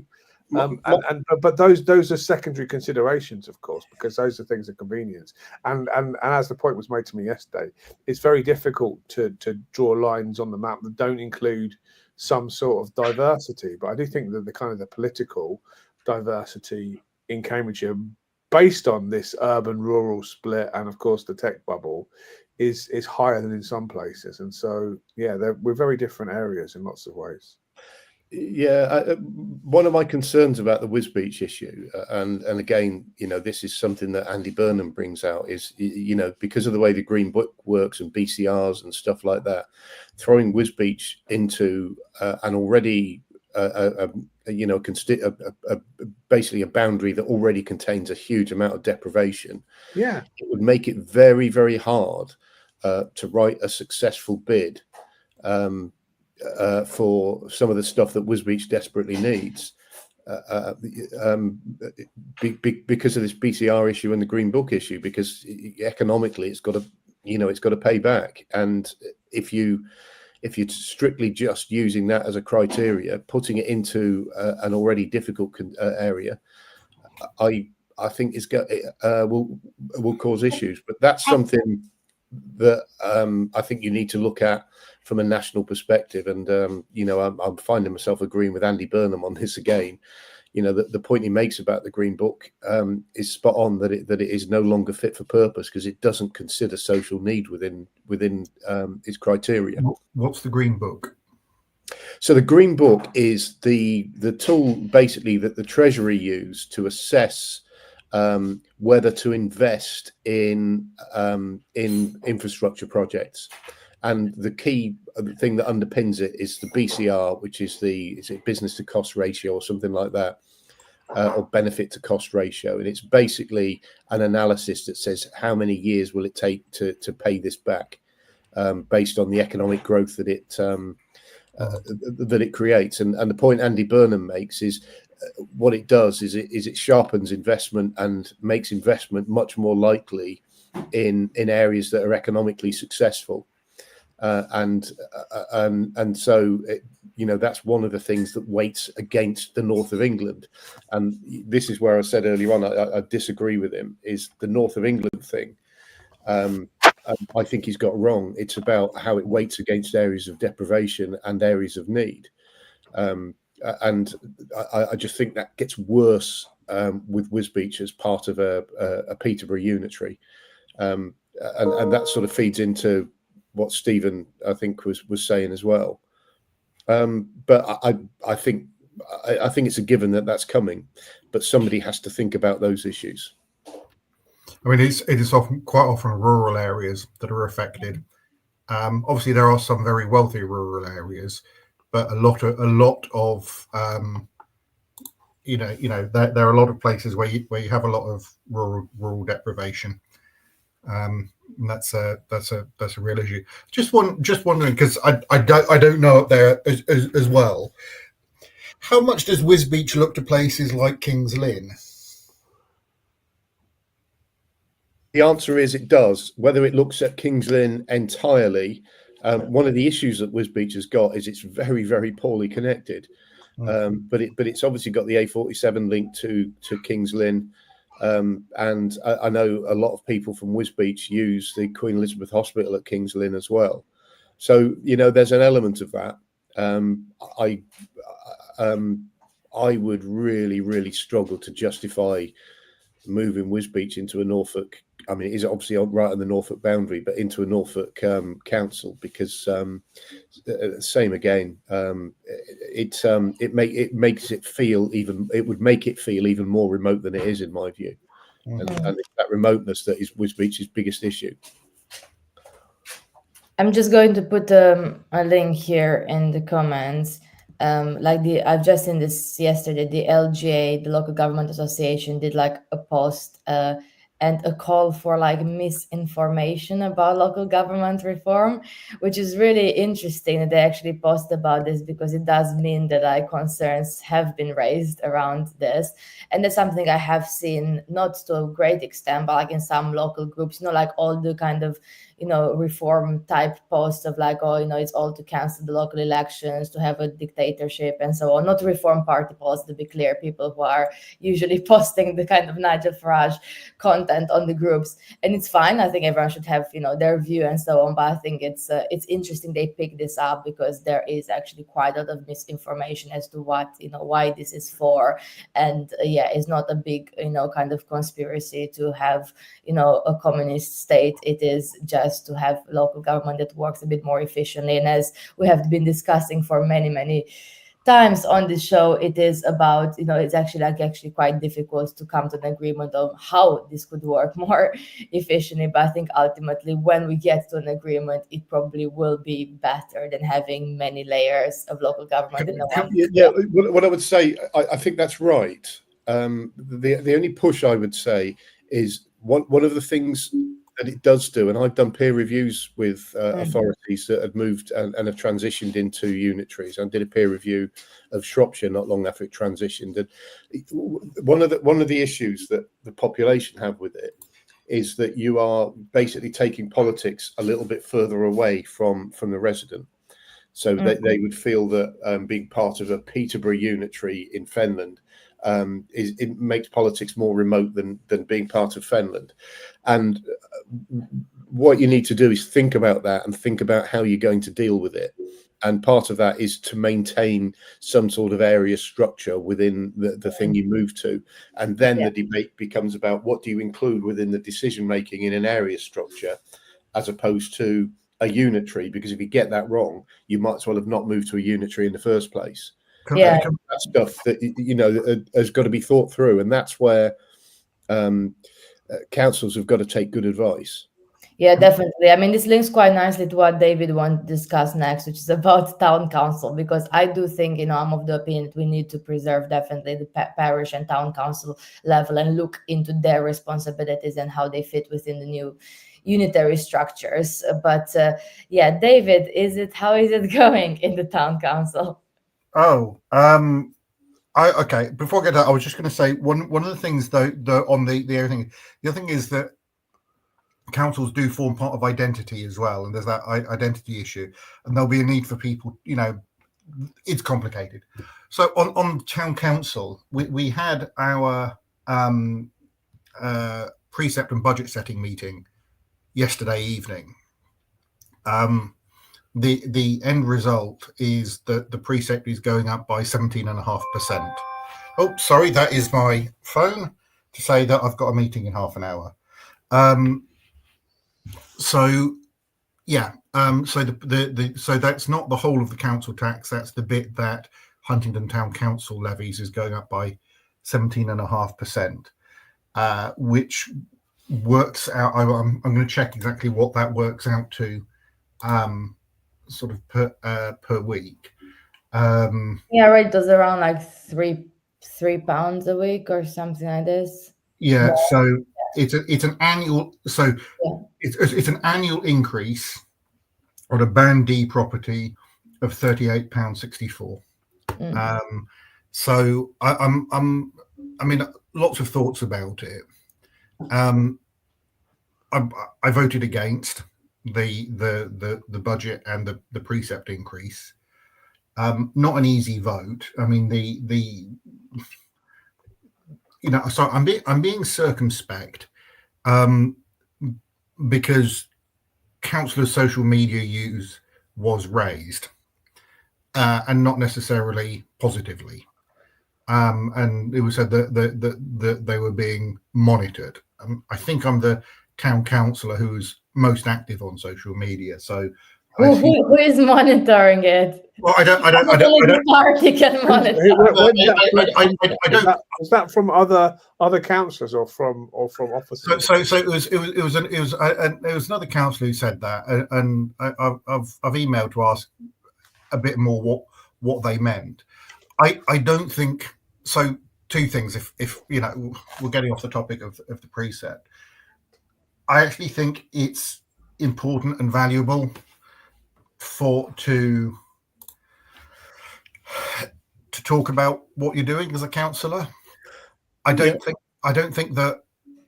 But those are secondary considerations, of course, because those are things of convenience. And as the point was made to me yesterday, it's very difficult to draw lines on the map that don't include some sort of diversity. But I do think that the political diversity in Cambridgeshire, based on this urban-rural split and, of course, the tech bubble, is higher than in some places. And so, we're very different areas in lots of ways. Yeah, one of my concerns about the Wisbech issue, and again, this is something that Andy Burnham brings out, is, because of the way the Green Book works and BCRs and stuff like that, throwing Wisbech into an already, a basically a boundary that already contains a huge amount of deprivation, Yeah. it would make it very, very hard to write a successful bid for some of the stuff that Wisbech desperately needs. Because of this BCR issue and the Green Book issue, because economically it's got to pay back. And if you're strictly just using that as a criteria, putting it into an already difficult area, I think will cause issues. But that's something that I think you need to look at from a national perspective. And I'm finding myself agreeing with Andy Burnham on this again. The point he makes about the Green Book is spot on, that it is no longer fit for purpose because it doesn't consider social need within its criteria. What's the Green Book? So the Green Book is the tool basically that the Treasury used to assess whether to invest in infrastructure projects. And the key thing that underpins it is the BCR, which is it business to cost ratio or something like that, or benefit to cost ratio. And it's basically an analysis that says how many years will it take to pay this back, based on the economic growth that it creates. And the point Andy Burnham makes is what it does is it sharpens investment and makes investment much more likely in areas that are economically successful. And so that's one of the things that weights against the north of England. And this is where I said earlier on I disagree with him, is the north of England thing. I think he's got wrong. It's about how it weights against areas of deprivation and areas of need. And I just think that gets worse with Wisbech as part of a Peterborough unitary. And that sort of feeds into what Stephen, I think, was saying as well. But I think it's a given that that's coming, but somebody has to think about those issues. I mean, it is quite often rural areas that are affected. Obviously, there are some very wealthy rural areas, but a lot of there are a lot of places where you have a lot of rural deprivation. And that's a real issue. Just wondering, because I don't know up there as well. How much does Wisbech look to places like Kings Lynn? The answer is it does. Whether it looks at Kings Lynn entirely, one of the issues that Wisbech has got is it's very, very poorly connected. But it's obviously got the A47 link to Kings Lynn. And I know a lot of people from Wisbech use the Queen Elizabeth Hospital at Kings Lynn as well. So, there's an element of that. I would really, really struggle to justify moving Wisbech into a Norfolk. I mean, it is obviously right on the Norfolk boundary, but into a Norfolk council, because same again. It would make it feel even more remote than it is, in my view. And it's that remoteness that is Wisbech's biggest issue. I'm just going to put a link here in the comments. I've just seen this yesterday. The LGA, the Local Government Association, did a post and a call for misinformation about local government reform, which is really interesting that they actually post about this, because it does mean that concerns have been raised around this. And that's something I have seen, not to a great extent, but in some local groups, all the kind of reform type posts of it's all to cancel the local elections, to have a dictatorship and so on. Not reform party posts, to be clear, people who are usually posting the kind of Nigel Farage content on the groups. And it's fine. I think everyone should have, their view and so on. But I think it's interesting they pick this up, because there is actually quite a lot of misinformation as to what, why this is for. And it's not a big, kind of conspiracy to have, a communist state. It is just to have local government that works a bit more efficiently. And as we have been discussing for many, many times on this show, it is about, it's actually quite difficult to come to an agreement on how this could work more efficiently. But I think ultimately, when we get to an agreement, it probably will be better than having many layers of local government in the one. Yeah, what I would say, I think that's right. the only push I would say is one of the things that it does do, and I've done peer reviews with authorities that had moved and have transitioned into unitaries. I did a peer review of Shropshire not long after it transitioned. And one of the issues that the population have with it is that you are basically taking politics a little bit further away from the resident. So they would feel that being part of a Peterborough unitary in Fenland it makes politics more remote than being part of Fenland. And what you need to do is think about that and think about how you're going to deal with it. And part of that is to maintain some sort of area structure within the thing you move to. And then the debate becomes about what do you include within the decision making in an area structure, as opposed to a unitary, because if you get that wrong, you might as well have not moved to a unitary in the first place. That stuff that has got to be thought through, and that's where councils have got to take good advice. Yeah, definitely. I mean, this links quite nicely to what David wants to discuss next, which is about town council, because I do think, I'm of the opinion that we need to preserve definitely the parish and town council level and look into their responsibilities and how they fit within the new unitary structures. But David, how is it going in the town council? Okay. Before I get to that, I was just going to say one of the things though, on the other thing. The other thing is that councils do form part of identity as well, and there's that identity issue, and there'll be a need for people. It's complicated. So on town council, we had our precept and budget setting meeting yesterday evening. The end result is that the precept is going up by 17.5%. Oh, sorry, that is my phone to say that I've got a meeting in half an hour. So that's not the whole of the council tax. That's the bit that Huntingdon Town Council levies is going up by 17.5%, which works out. I'm going to check exactly what that works out to. Sort of per week. It does around like £3 a week or something like this. Yeah, so it's an annual. So it's an annual increase on a Band D property of £38.64. So I mean, lots of thoughts about it. I voted against the budget and the precept increase. Not an easy vote. I mean, so I'm being circumspect because councillors' social media use was raised and not necessarily positively. And it was said that they were being monitored. I think I'm the town councillor who's most active on social media. So who is monitoring it? Well, I don't. Party can monitor. Was that from other councillors or from officers? So it was another councillor who said that, and I've emailed to ask a bit more what they meant. I don't think so. Two things. If we're getting off the topic of the precept, I actually think it's important and valuable to talk about what you're doing as a councillor. I don't think that.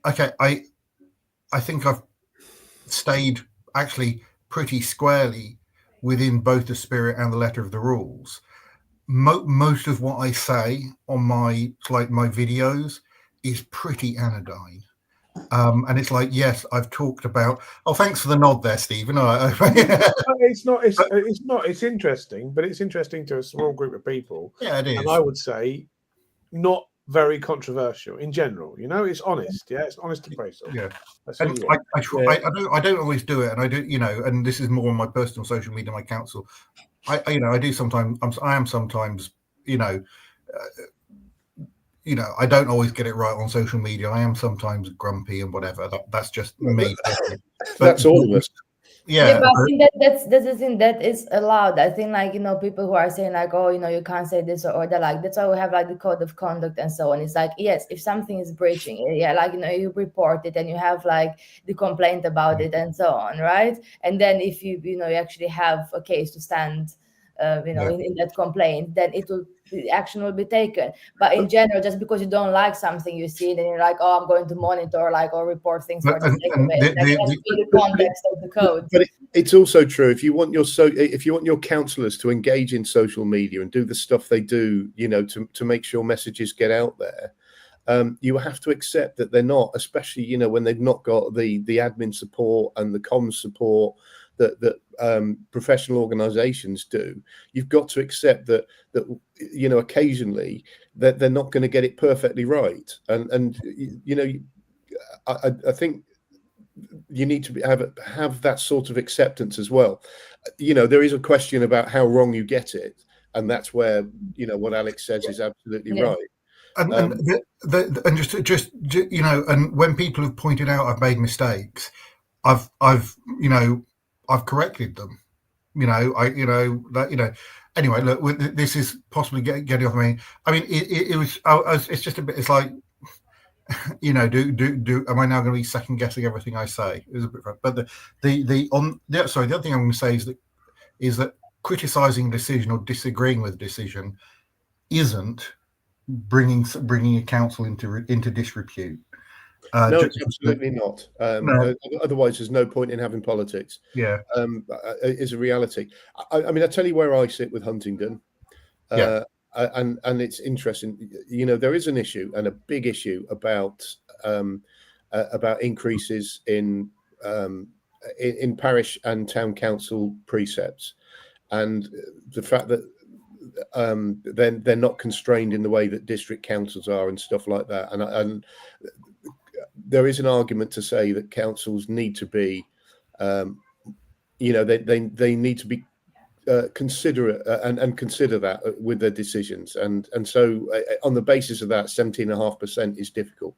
Okay, I think I've stayed actually pretty squarely within both the spirit and the letter of the rules. Most of what I say on my videos is pretty anodyne. And it's like, yes, I've talked about. Oh, thanks for the nod there, Stephen. It's not. It's interesting, but it's interesting to a small group of people. Yeah, it is. And I would say, not very controversial in general. It's honest. Yeah, it's honest appraisal. Yeah, I don't always do it, and I do. And this is more on my personal social media, my council. I do sometimes. I am sometimes. I don't always get it right on social media. I am sometimes grumpy and whatever. That's just me. That's all of us. Yeah, but I think that's the thing that is allowed. I think, like, people who are saying like, oh, you can't say this or that, like, that's why we have like the code of conduct and so on. It's like, yes, if something is breaching, yeah, like, you report it and you have like the complaint about it and so on, right? And then if you actually have a case to stand, in that complaint, then the action will be taken. But in general, just because you don't like something you see, then you're like, oh, I'm going to monitor, like, or report things for the sake of it. Like, that's the context of the code. But it's also true, if you want your counsellors to engage in social media and do the stuff they do, to make sure messages get out there, you have to accept that they're not, especially when they've not got the admin support and the comms support that professional organizations do. You've got to accept that occasionally that they're not going to get it perfectly right, and I think you need to have that sort of acceptance as well. There is a question about how wrong you get it, and that's where what Alex says is absolutely right. And just and when people have pointed out I've made mistakes, I've corrected them. Anyway, look, this is possibly getting off me. I mean, it's just a bit. It's like, am I now going to be second guessing everything I say? It was a bit fun. But the other thing I'm going to say is that criticizing a decision or disagreeing with a decision isn't bringing a council into disrepute. No, it's absolutely not. No. Otherwise, there's no point in having politics. Yeah, is a reality. I mean, I tell you where I sit with Huntingdon. And it's interesting. There is an issue, and a big issue, about increases in parish and town council precepts, and the fact that they're not constrained in the way that district councils are and stuff like that. And there is an argument to say that councils need to be, they need to be considerate and consider that with their decisions. And so on the basis of that, 17.5% is difficult.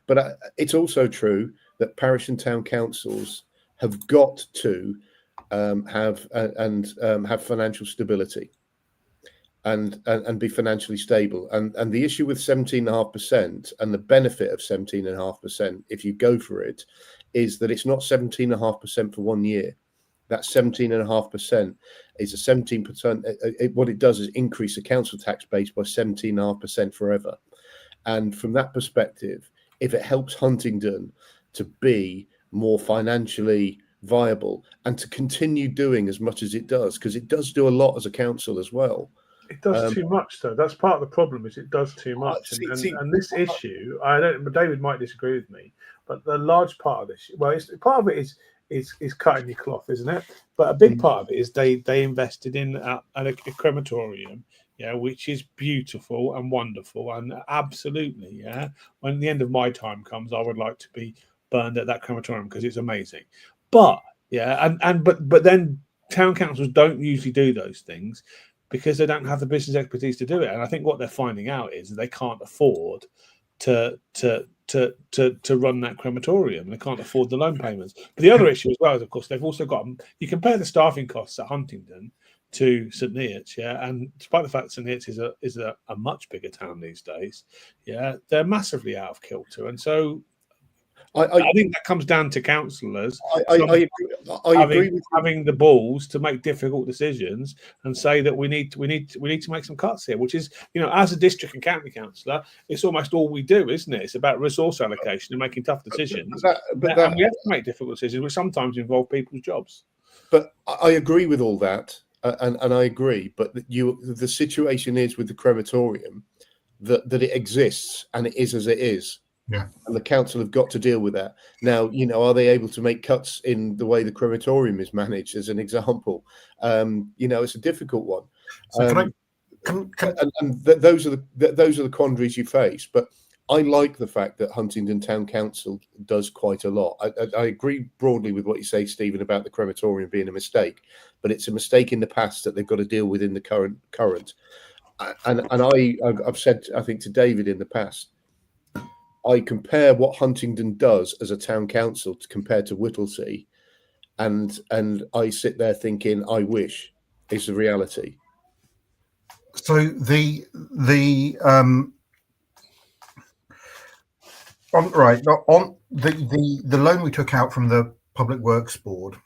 But it's also true that parish and town councils have got to have financial stability and be financially stable. And the issue with 17.5% and the benefit of 17.5%, if you go for it, is that it's not 17.5% for 1 year. That 17.5% is a 17%. What it does is increase the council tax base by 17.5% forever. And from that perspective, if it helps Huntingdon to be more financially viable and to continue doing as much as it does, because it does do a lot as a council as well. It does too much, though. That's part of the problem. Is it does too much, and this issue, David might disagree with me, but the large part of this, part of it is cutting your cloth, isn't it? But a big part of it is they invested in a crematorium, which is beautiful and wonderful, and absolutely, when the end of my time comes, I would like to be burned at that crematorium because it's amazing. But but then town councils don't usually do those things because they don't have the business expertise to do it. And I think what they're finding out is that they can't afford to run that crematorium. They can't afford the loan payments. But the other issue as well is, of course, they've also got, you compare the staffing costs at Huntingdon to St Neots, and despite the fact St Neots is a much bigger town these days, they're massively out of kilter. And so I think that comes down to councillors having the balls to make difficult decisions and say that we need to make some cuts here, which is, as a district and county councillor, it's almost all we do, isn't it? It's about resource allocation and making tough decisions. And we have to make difficult decisions, which sometimes involve people's jobs. But I agree with all that, and I agree. But the situation is with the crematorium that it exists and it is as it is. Yeah, and the council have got to deal with that. Now, are they able to make cuts in the way the crematorium is managed, as an example? It's a difficult one. So those are the quandaries you face. But I like the fact that Huntingdon Town Council does quite a lot. I agree broadly with what you say, Stephen, about the crematorium being a mistake, but it's a mistake in the past that they've got to deal with in the current. And I've said, I think, to David in the past, I compare what Huntingdon does as a town council compared to Whittlesea, and I sit there thinking, I wish is the reality. So the on the loan we took out from the Public Works Board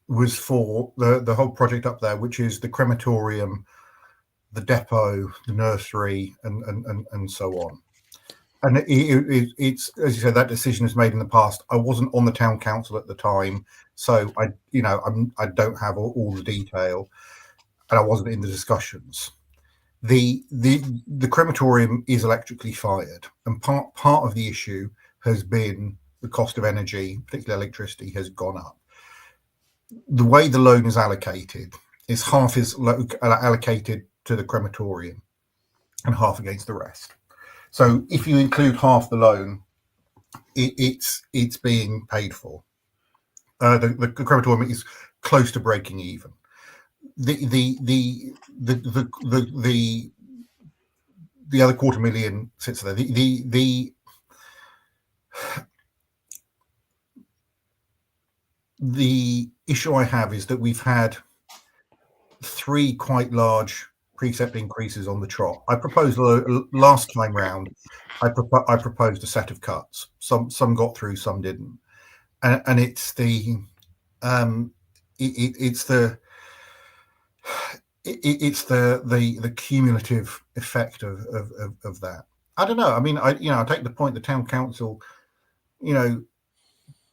was for the whole project up there, which is the crematorium, the depot, the nursery, and so on. And it's, as you said, that decision is made in the past. I wasn't on the town council at the time, so I don't have all the detail, and I wasn't in the discussions. The crematorium is electrically fired, and part of the issue has been the cost of energy, particularly electricity, has gone up. The way the loan is allocated is half is allocated to the crematorium and half against the rest. So if you include half the loan, it's being paid for. The crematorium is close to breaking even. The other $250,000 sits there. The issue I have is that we've had 3 quite large precept increases on the trot. I proposed last time round. I proposed a set of cuts. Some got through, some didn't, and it's the cumulative effect of that. I don't know. I mean, I take the point the town council,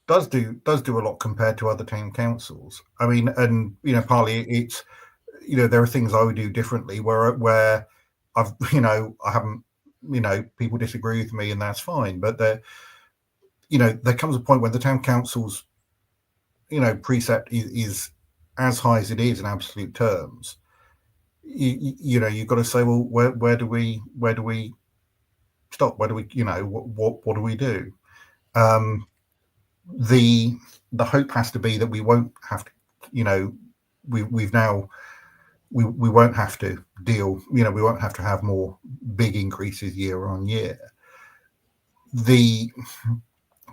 does do a lot compared to other town councils. I mean, and partly it's there are things I would do differently where I've I haven't people disagree with me, and that's fine. But there comes a point when the town council's precept is as high as it is in absolute terms. You've got to say, well, where do we stop? Where do we what do we do? The hope has to be that we won't have to we won't have to deal, we won't have to have more big increases year on year. There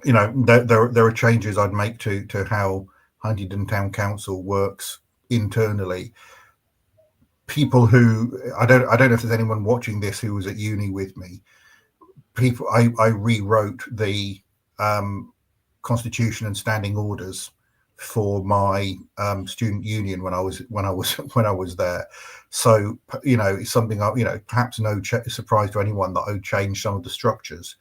are changes I'd make to how Huntingdon Town Council works internally. People who I don't know if there's anyone watching this who was at uni with me. I rewrote the constitution and standing orders for my student union when I was there. So it's something perhaps no surprise to anyone that I would change some of the structures,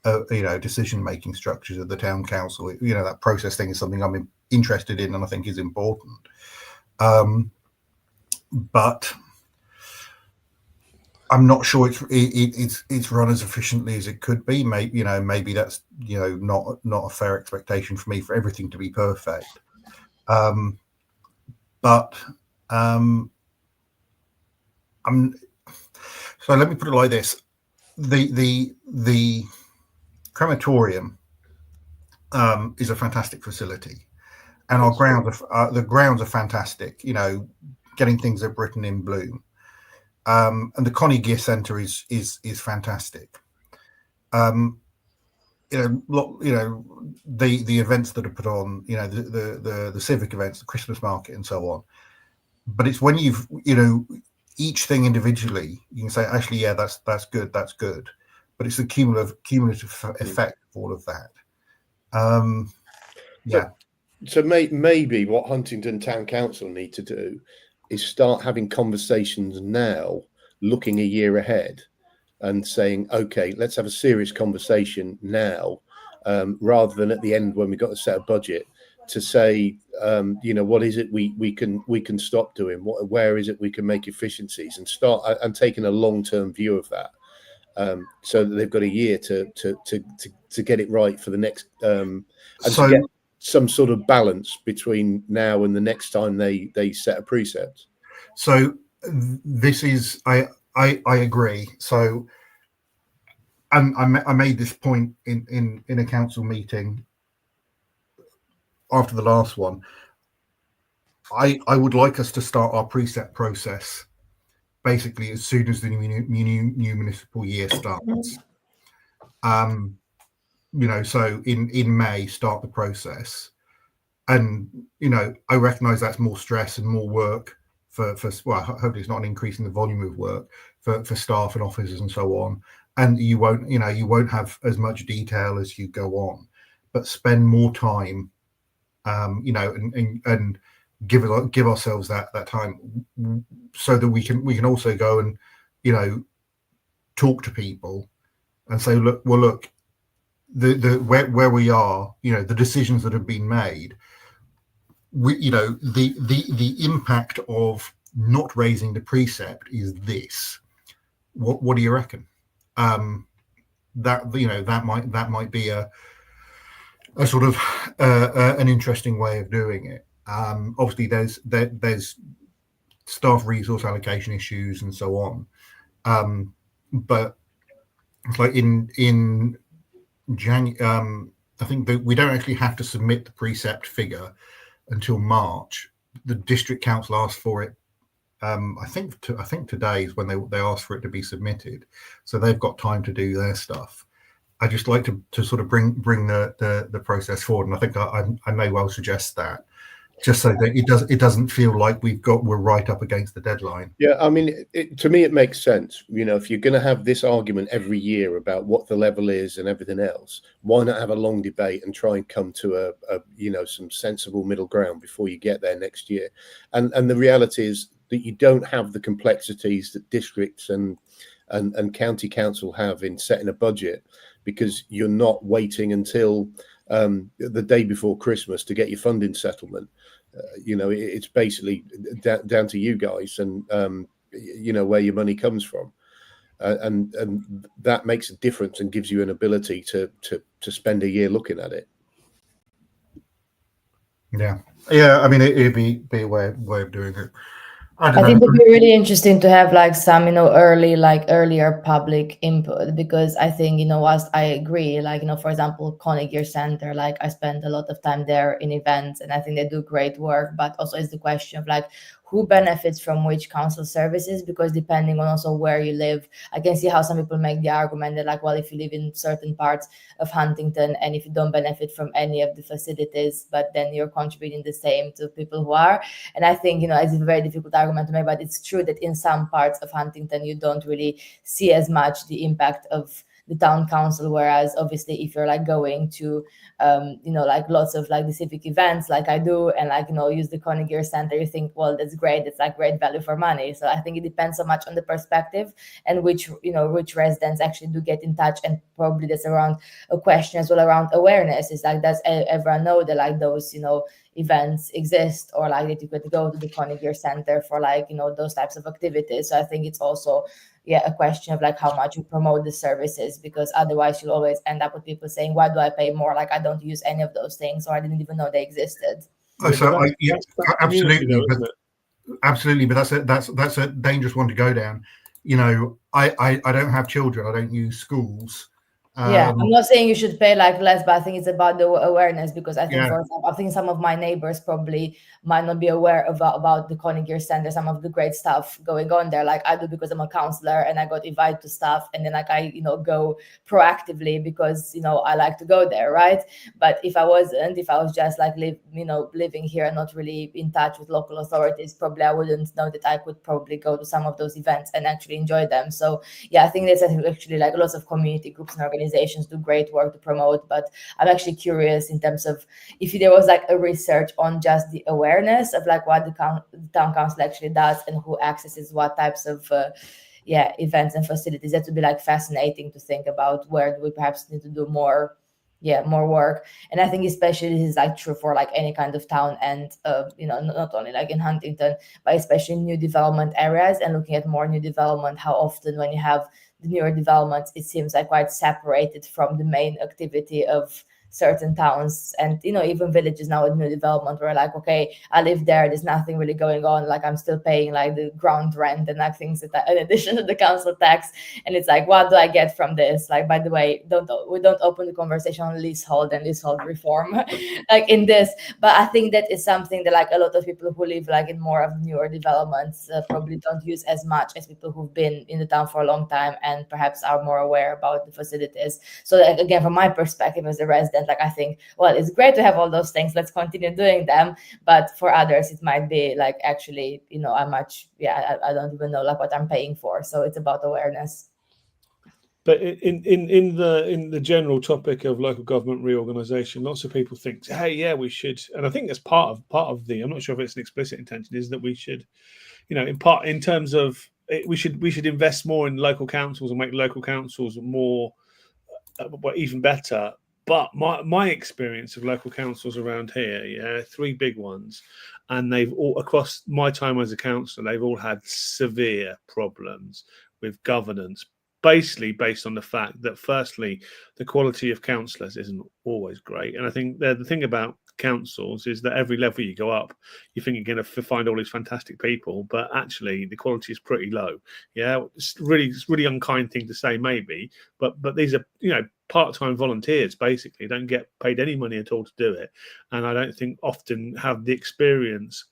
decision making structures of the town council. That process thing is something I'm interested in and I think is important. But I'm not sure it's run as efficiently as it could be. Maybe that's not a fair expectation for me for everything to be perfect. But so let me put it like this: the crematorium is a fantastic facility, and our grounds the grounds are fantastic. Getting things at Britain in bloom. And the Connie Gear Centre is fantastic. The events that are put on, the civic events, the Christmas market, and so on. But it's when you've each thing individually, you can say actually, yeah, that's good. But it's the cumulative effect of all of that. Yeah. So maybe what Huntingdon Town Council need to do is start having conversations now, looking a year ahead and saying, okay, let's have a serious conversation now, rather than at the end when we've got to set a budget to say, what is it we can stop doing? Where is it we can make efficiencies and start and taking a long-term view of that, so that they've got a year to get it right for the next, and to get some sort of balance between now and the next time they set a precept. So this is I agree. So I made this point in a council meeting after the last one. I would like us to start our precept process basically as soon as the new municipal year starts. so in May start the process, and I recognise that's more stress and more work for well, hopefully it's not an increase in the volume of work for staff and officers and so on, and you won't have as much detail as you go on, but spend more time, and give ourselves that time so that we can also go and talk to people and say, look, the where we are, the decisions that have been made, the impact of not raising the precept is this. What do you reckon? That might be a sort of an interesting way of doing it. Obviously, there's staff resource allocation issues and so on, but it's like in January, I think that we don't actually have to submit the precept figure until March. The district council asked for it. I think today is when they asked for it to be submitted, so they've got time to do their stuff. I just like to sort of bring the process forward, and I think I may well suggest that, just so that it doesn't feel like we're right up against the deadline. Yeah, I mean, to me, it makes sense. If you're going to have this argument every year about what the level is and everything else, why not have a long debate and try and come to a some sensible middle ground before you get there next year? And the reality is that you don't have the complexities that districts and county council have in setting a budget, because you're not waiting until the day before Christmas to get your funding settlement. It's basically down to you guys and where your money comes from, and that makes a difference and gives you an ability to spend a year looking at it. Yeah. I mean, it'd be a way of doing it. I think it'd be really interesting to have like some, earlier public input, because I think, whilst I agree, for example, Conic Gear Center, I spend a lot of time there in events and I think they do great work, but also it's the question of who benefits from which council services, because depending on also where you live, I can see how some people make the argument that well, if you live in certain parts of Huntington and if you don't benefit from any of the facilities, but then you're contributing the same to people who are. And I think, it's a very difficult argument to make, but it's true that in some parts of Huntington, you don't really see as much the impact of the town council, whereas obviously if you're going to lots of the civic events like I do, and use the Conic Gear Center, you think, well, that's great, it's great value for money. So I think it depends so much on the perspective and which residents actually do get in touch, and probably that's around a question as well around awareness. Is does everyone know that those events exist, or that you could go to the Conic Gear Center for those types of activities. So I think it's also a question of how much you promote the services, because otherwise you'll always end up with people saying, why do I pay more? I don't use any of those things, or I didn't even know they existed. Absolutely, but that's a dangerous one to go down. I don't have children, I don't use schools. I'm not saying you should pay less, but I think it's about the awareness, because I think, for example, I think some of my neighbors probably might not be aware about the Conic Gear Center, some of the great stuff going on there, I do, because I'm a counselor and I got invited to stuff, and then I go proactively because I like to go there, right? But if I was just living here and not really in touch with local authorities, probably I wouldn't know that I could probably go to some of those events and actually enjoy them. So I think there's actually lots of community groups and organizations do great work to promote, but I'm actually curious in terms of if there was a research on just the awareness of what the town council actually does and who accesses what types of events and facilities. That would be fascinating to think about. Where do we perhaps need to do more work? And I think especially this is true for any kind of town, and not only in Huntington, but especially new development areas, and looking at more new development, how often when you have the newer developments, it seems quite separated from the main activity of certain towns and, you know, even villages now with new development where like, okay, I live there, there's nothing really going on, like I'm still paying like the ground rent and like things that in addition to the council tax, and it's like, what do I get from this? Like, by the way, we don't open the conversation on leasehold and leasehold reform like in this, but I think that is something that like a lot of people who live like in more of newer developments probably don't use as much as people who've been in the town for a long time and perhaps are more aware about the facilities. So like, again, from my perspective as a resident, like I think, well, it's great to have all those things, let's continue doing them, but for others it might be like, actually, you know, I don't even know like what I'm paying for. So it's about awareness. But in the general topic of local government reorganisation, lots of people think, hey, yeah, we should, and I think that's part of the. I'm not sure if it's an explicit intention, is that we should, you know, in terms of we should invest more in local councils and make local councils more, even better. But my experience of local councils around here, 3 big ones, and they've all, across my time as a councillor, they've all had severe problems with governance, basically based on the fact that, firstly, the quality of councillors isn't always great. And I think the thing about councils is that every level you go up, you think you're going to find all these fantastic people, but actually the quality is pretty low. Yeah, it's really unkind thing to say, maybe, but these are, you know, part-time volunteers, basically don't get paid any money at all to do it, and I don't think often have the experience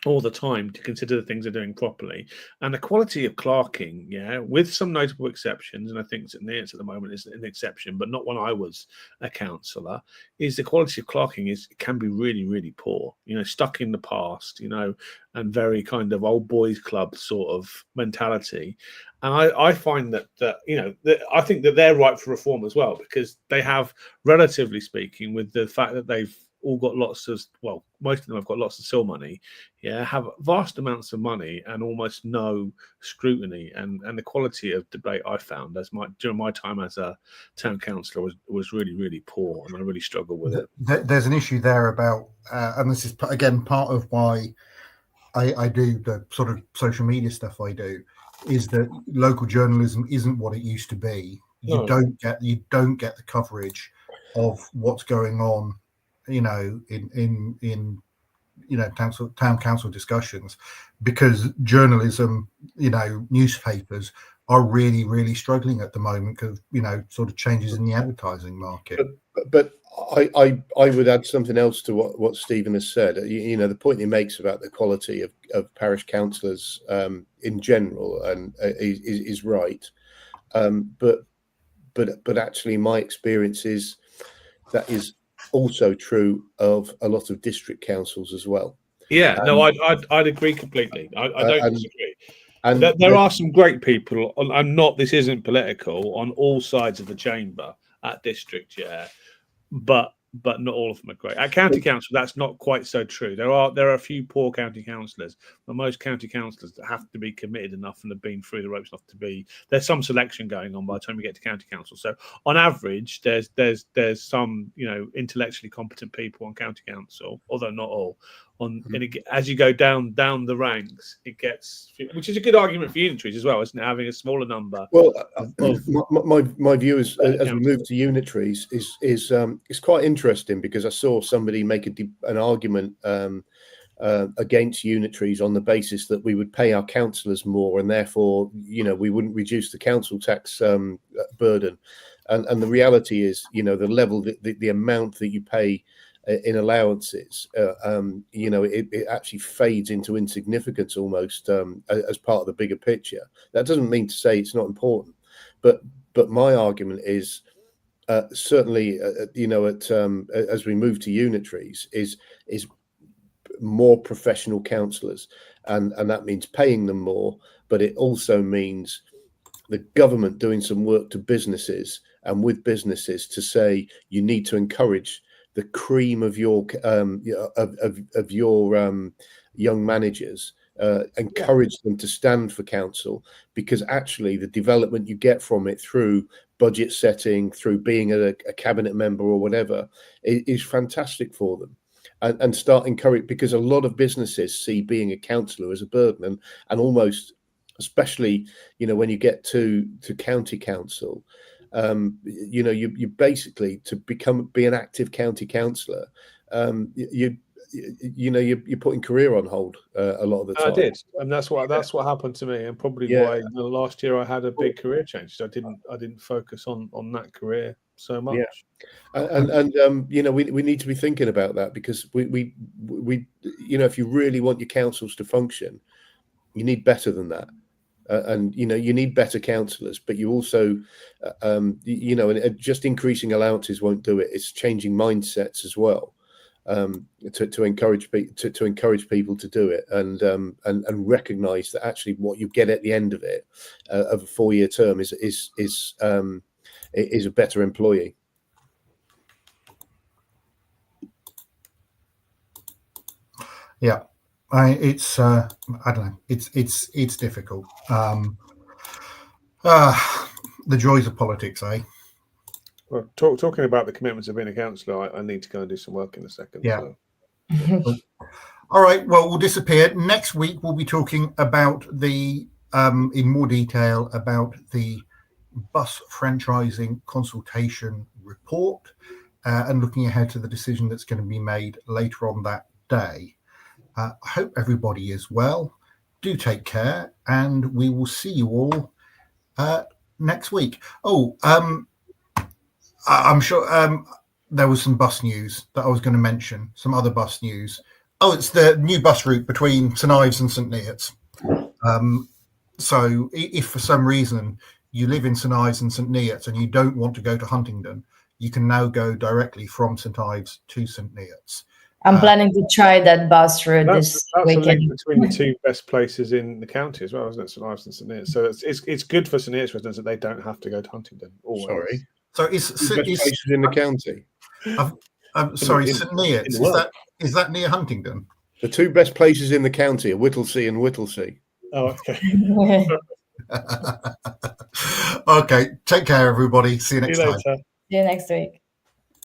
all the time to consider the things they're doing properly. And the quality of clerking, with some notable exceptions, and I think St Neots at the moment is an exception, but not when I was a councillor, is the quality of clerking can be really, really poor, you know, stuck in the past, you know, and very kind of old boys club sort of mentality. And I find that you know, I think that they're ripe for reform as well, because they have, relatively speaking, with the fact that they've all got lots of, well, most of them have got lots of SIL money, have vast amounts of money and almost no scrutiny, and the quality of debate I found during my time as a town councillor was really, really poor, and I really struggled with it. There's an issue there about, and this is again part of why I do the sort of social media stuff I do, is that local journalism isn't what it used to be. You don't get the coverage of what's going on, you know, in you know, town council discussions, because journalism, you know, newspapers are really, really struggling at the moment because, you know, sort of changes in the advertising market. But I would add something else to what Stephen has said. You know, the point he makes about the quality of parish councillors in general and is right. But actually, my experience is that is also true of a lot of district councils as well. Yeah, no, I'd agree completely. I don't disagree. And there are some great people, and this isn't political, on all sides of the chamber at district, but not all of them are great. At county council, that's not quite so true. There are a few poor county councillors, but most county councillors that have to be committed enough and have been through the ropes enough to be. There's some selection going on by the time you get to county council. So on average, there's some, you know, intellectually competent people on county council, although not all. And as you go down the ranks, it gets, which is a good argument for unitaries as well, isn't it? Having a smaller number. Well, my view is, as we move to unitaries, is quite interesting, because I saw somebody make an argument against unitaries on the basis that we would pay our councillors more, and therefore, you know, we wouldn't reduce the council tax burden. And the reality is, you know, the level, the amount that you pay in allowances, you know, it actually fades into insignificance almost as part of the bigger picture. That doesn't mean to say it's not important, but my argument is certainly, you know, as we move to unitaries, is more professional councillors, and that means paying them more, but it also means the government doing some work to businesses and with businesses to say you need to encourage the cream of your young managers, encourage them to stand for council, because actually the development you get from it through budget setting, through being a cabinet member or whatever, is fantastic for them. And start encouraging, because a lot of businesses see being a councillor as a burden, and almost, especially, you know, when you get to county council, You basically, to be an active county councillor, you're putting career on hold a lot of the time. I did, and that's what happened to me, and probably why the last year I had a big career change. I didn't focus on that career so much. We need to be thinking about that, because we if you really want your councils to function, you need better than that. And you need better councillors, but you also, just increasing allowances won't do it. It's changing mindsets as well, to encourage people to do it, and recognise that actually what you get at the end of it, of a 4-year term, is a better employee. Yeah. I don't know. It's difficult. The joys of politics, eh? Well, talking about the commitments of being a councillor, I need to go and do some work in a second. Yeah. So. All right. Well, we'll disappear. Next week, we'll be talking about in more detail about the bus franchising consultation report, and looking ahead to the decision that's going to be made later on that day. I hope everybody is well. Do take care, and we will see you all next week. Oh, I'm sure there was some bus news that I was going to mention, some other bus news. Oh, it's the new bus route between St Ives and St Neots. So if for some reason you live in St Ives and St Neots and you don't want to go to Huntingdon, you can now go directly from St Ives to St Neots. I'm planning to try that bus route this weekend. That's a link between the two best places in the county as well, isn't it? St Ives and St Neots. So it's good for St Neots residents that they don't have to go to Huntingdon. Always. Sorry. So best places in the county. Sorry, St Neots. Is that near Huntingdon? The two best places in the county are Whittlesea and Whittlesea. Oh, okay. Okay. Take care, everybody. See you next time. See you next week.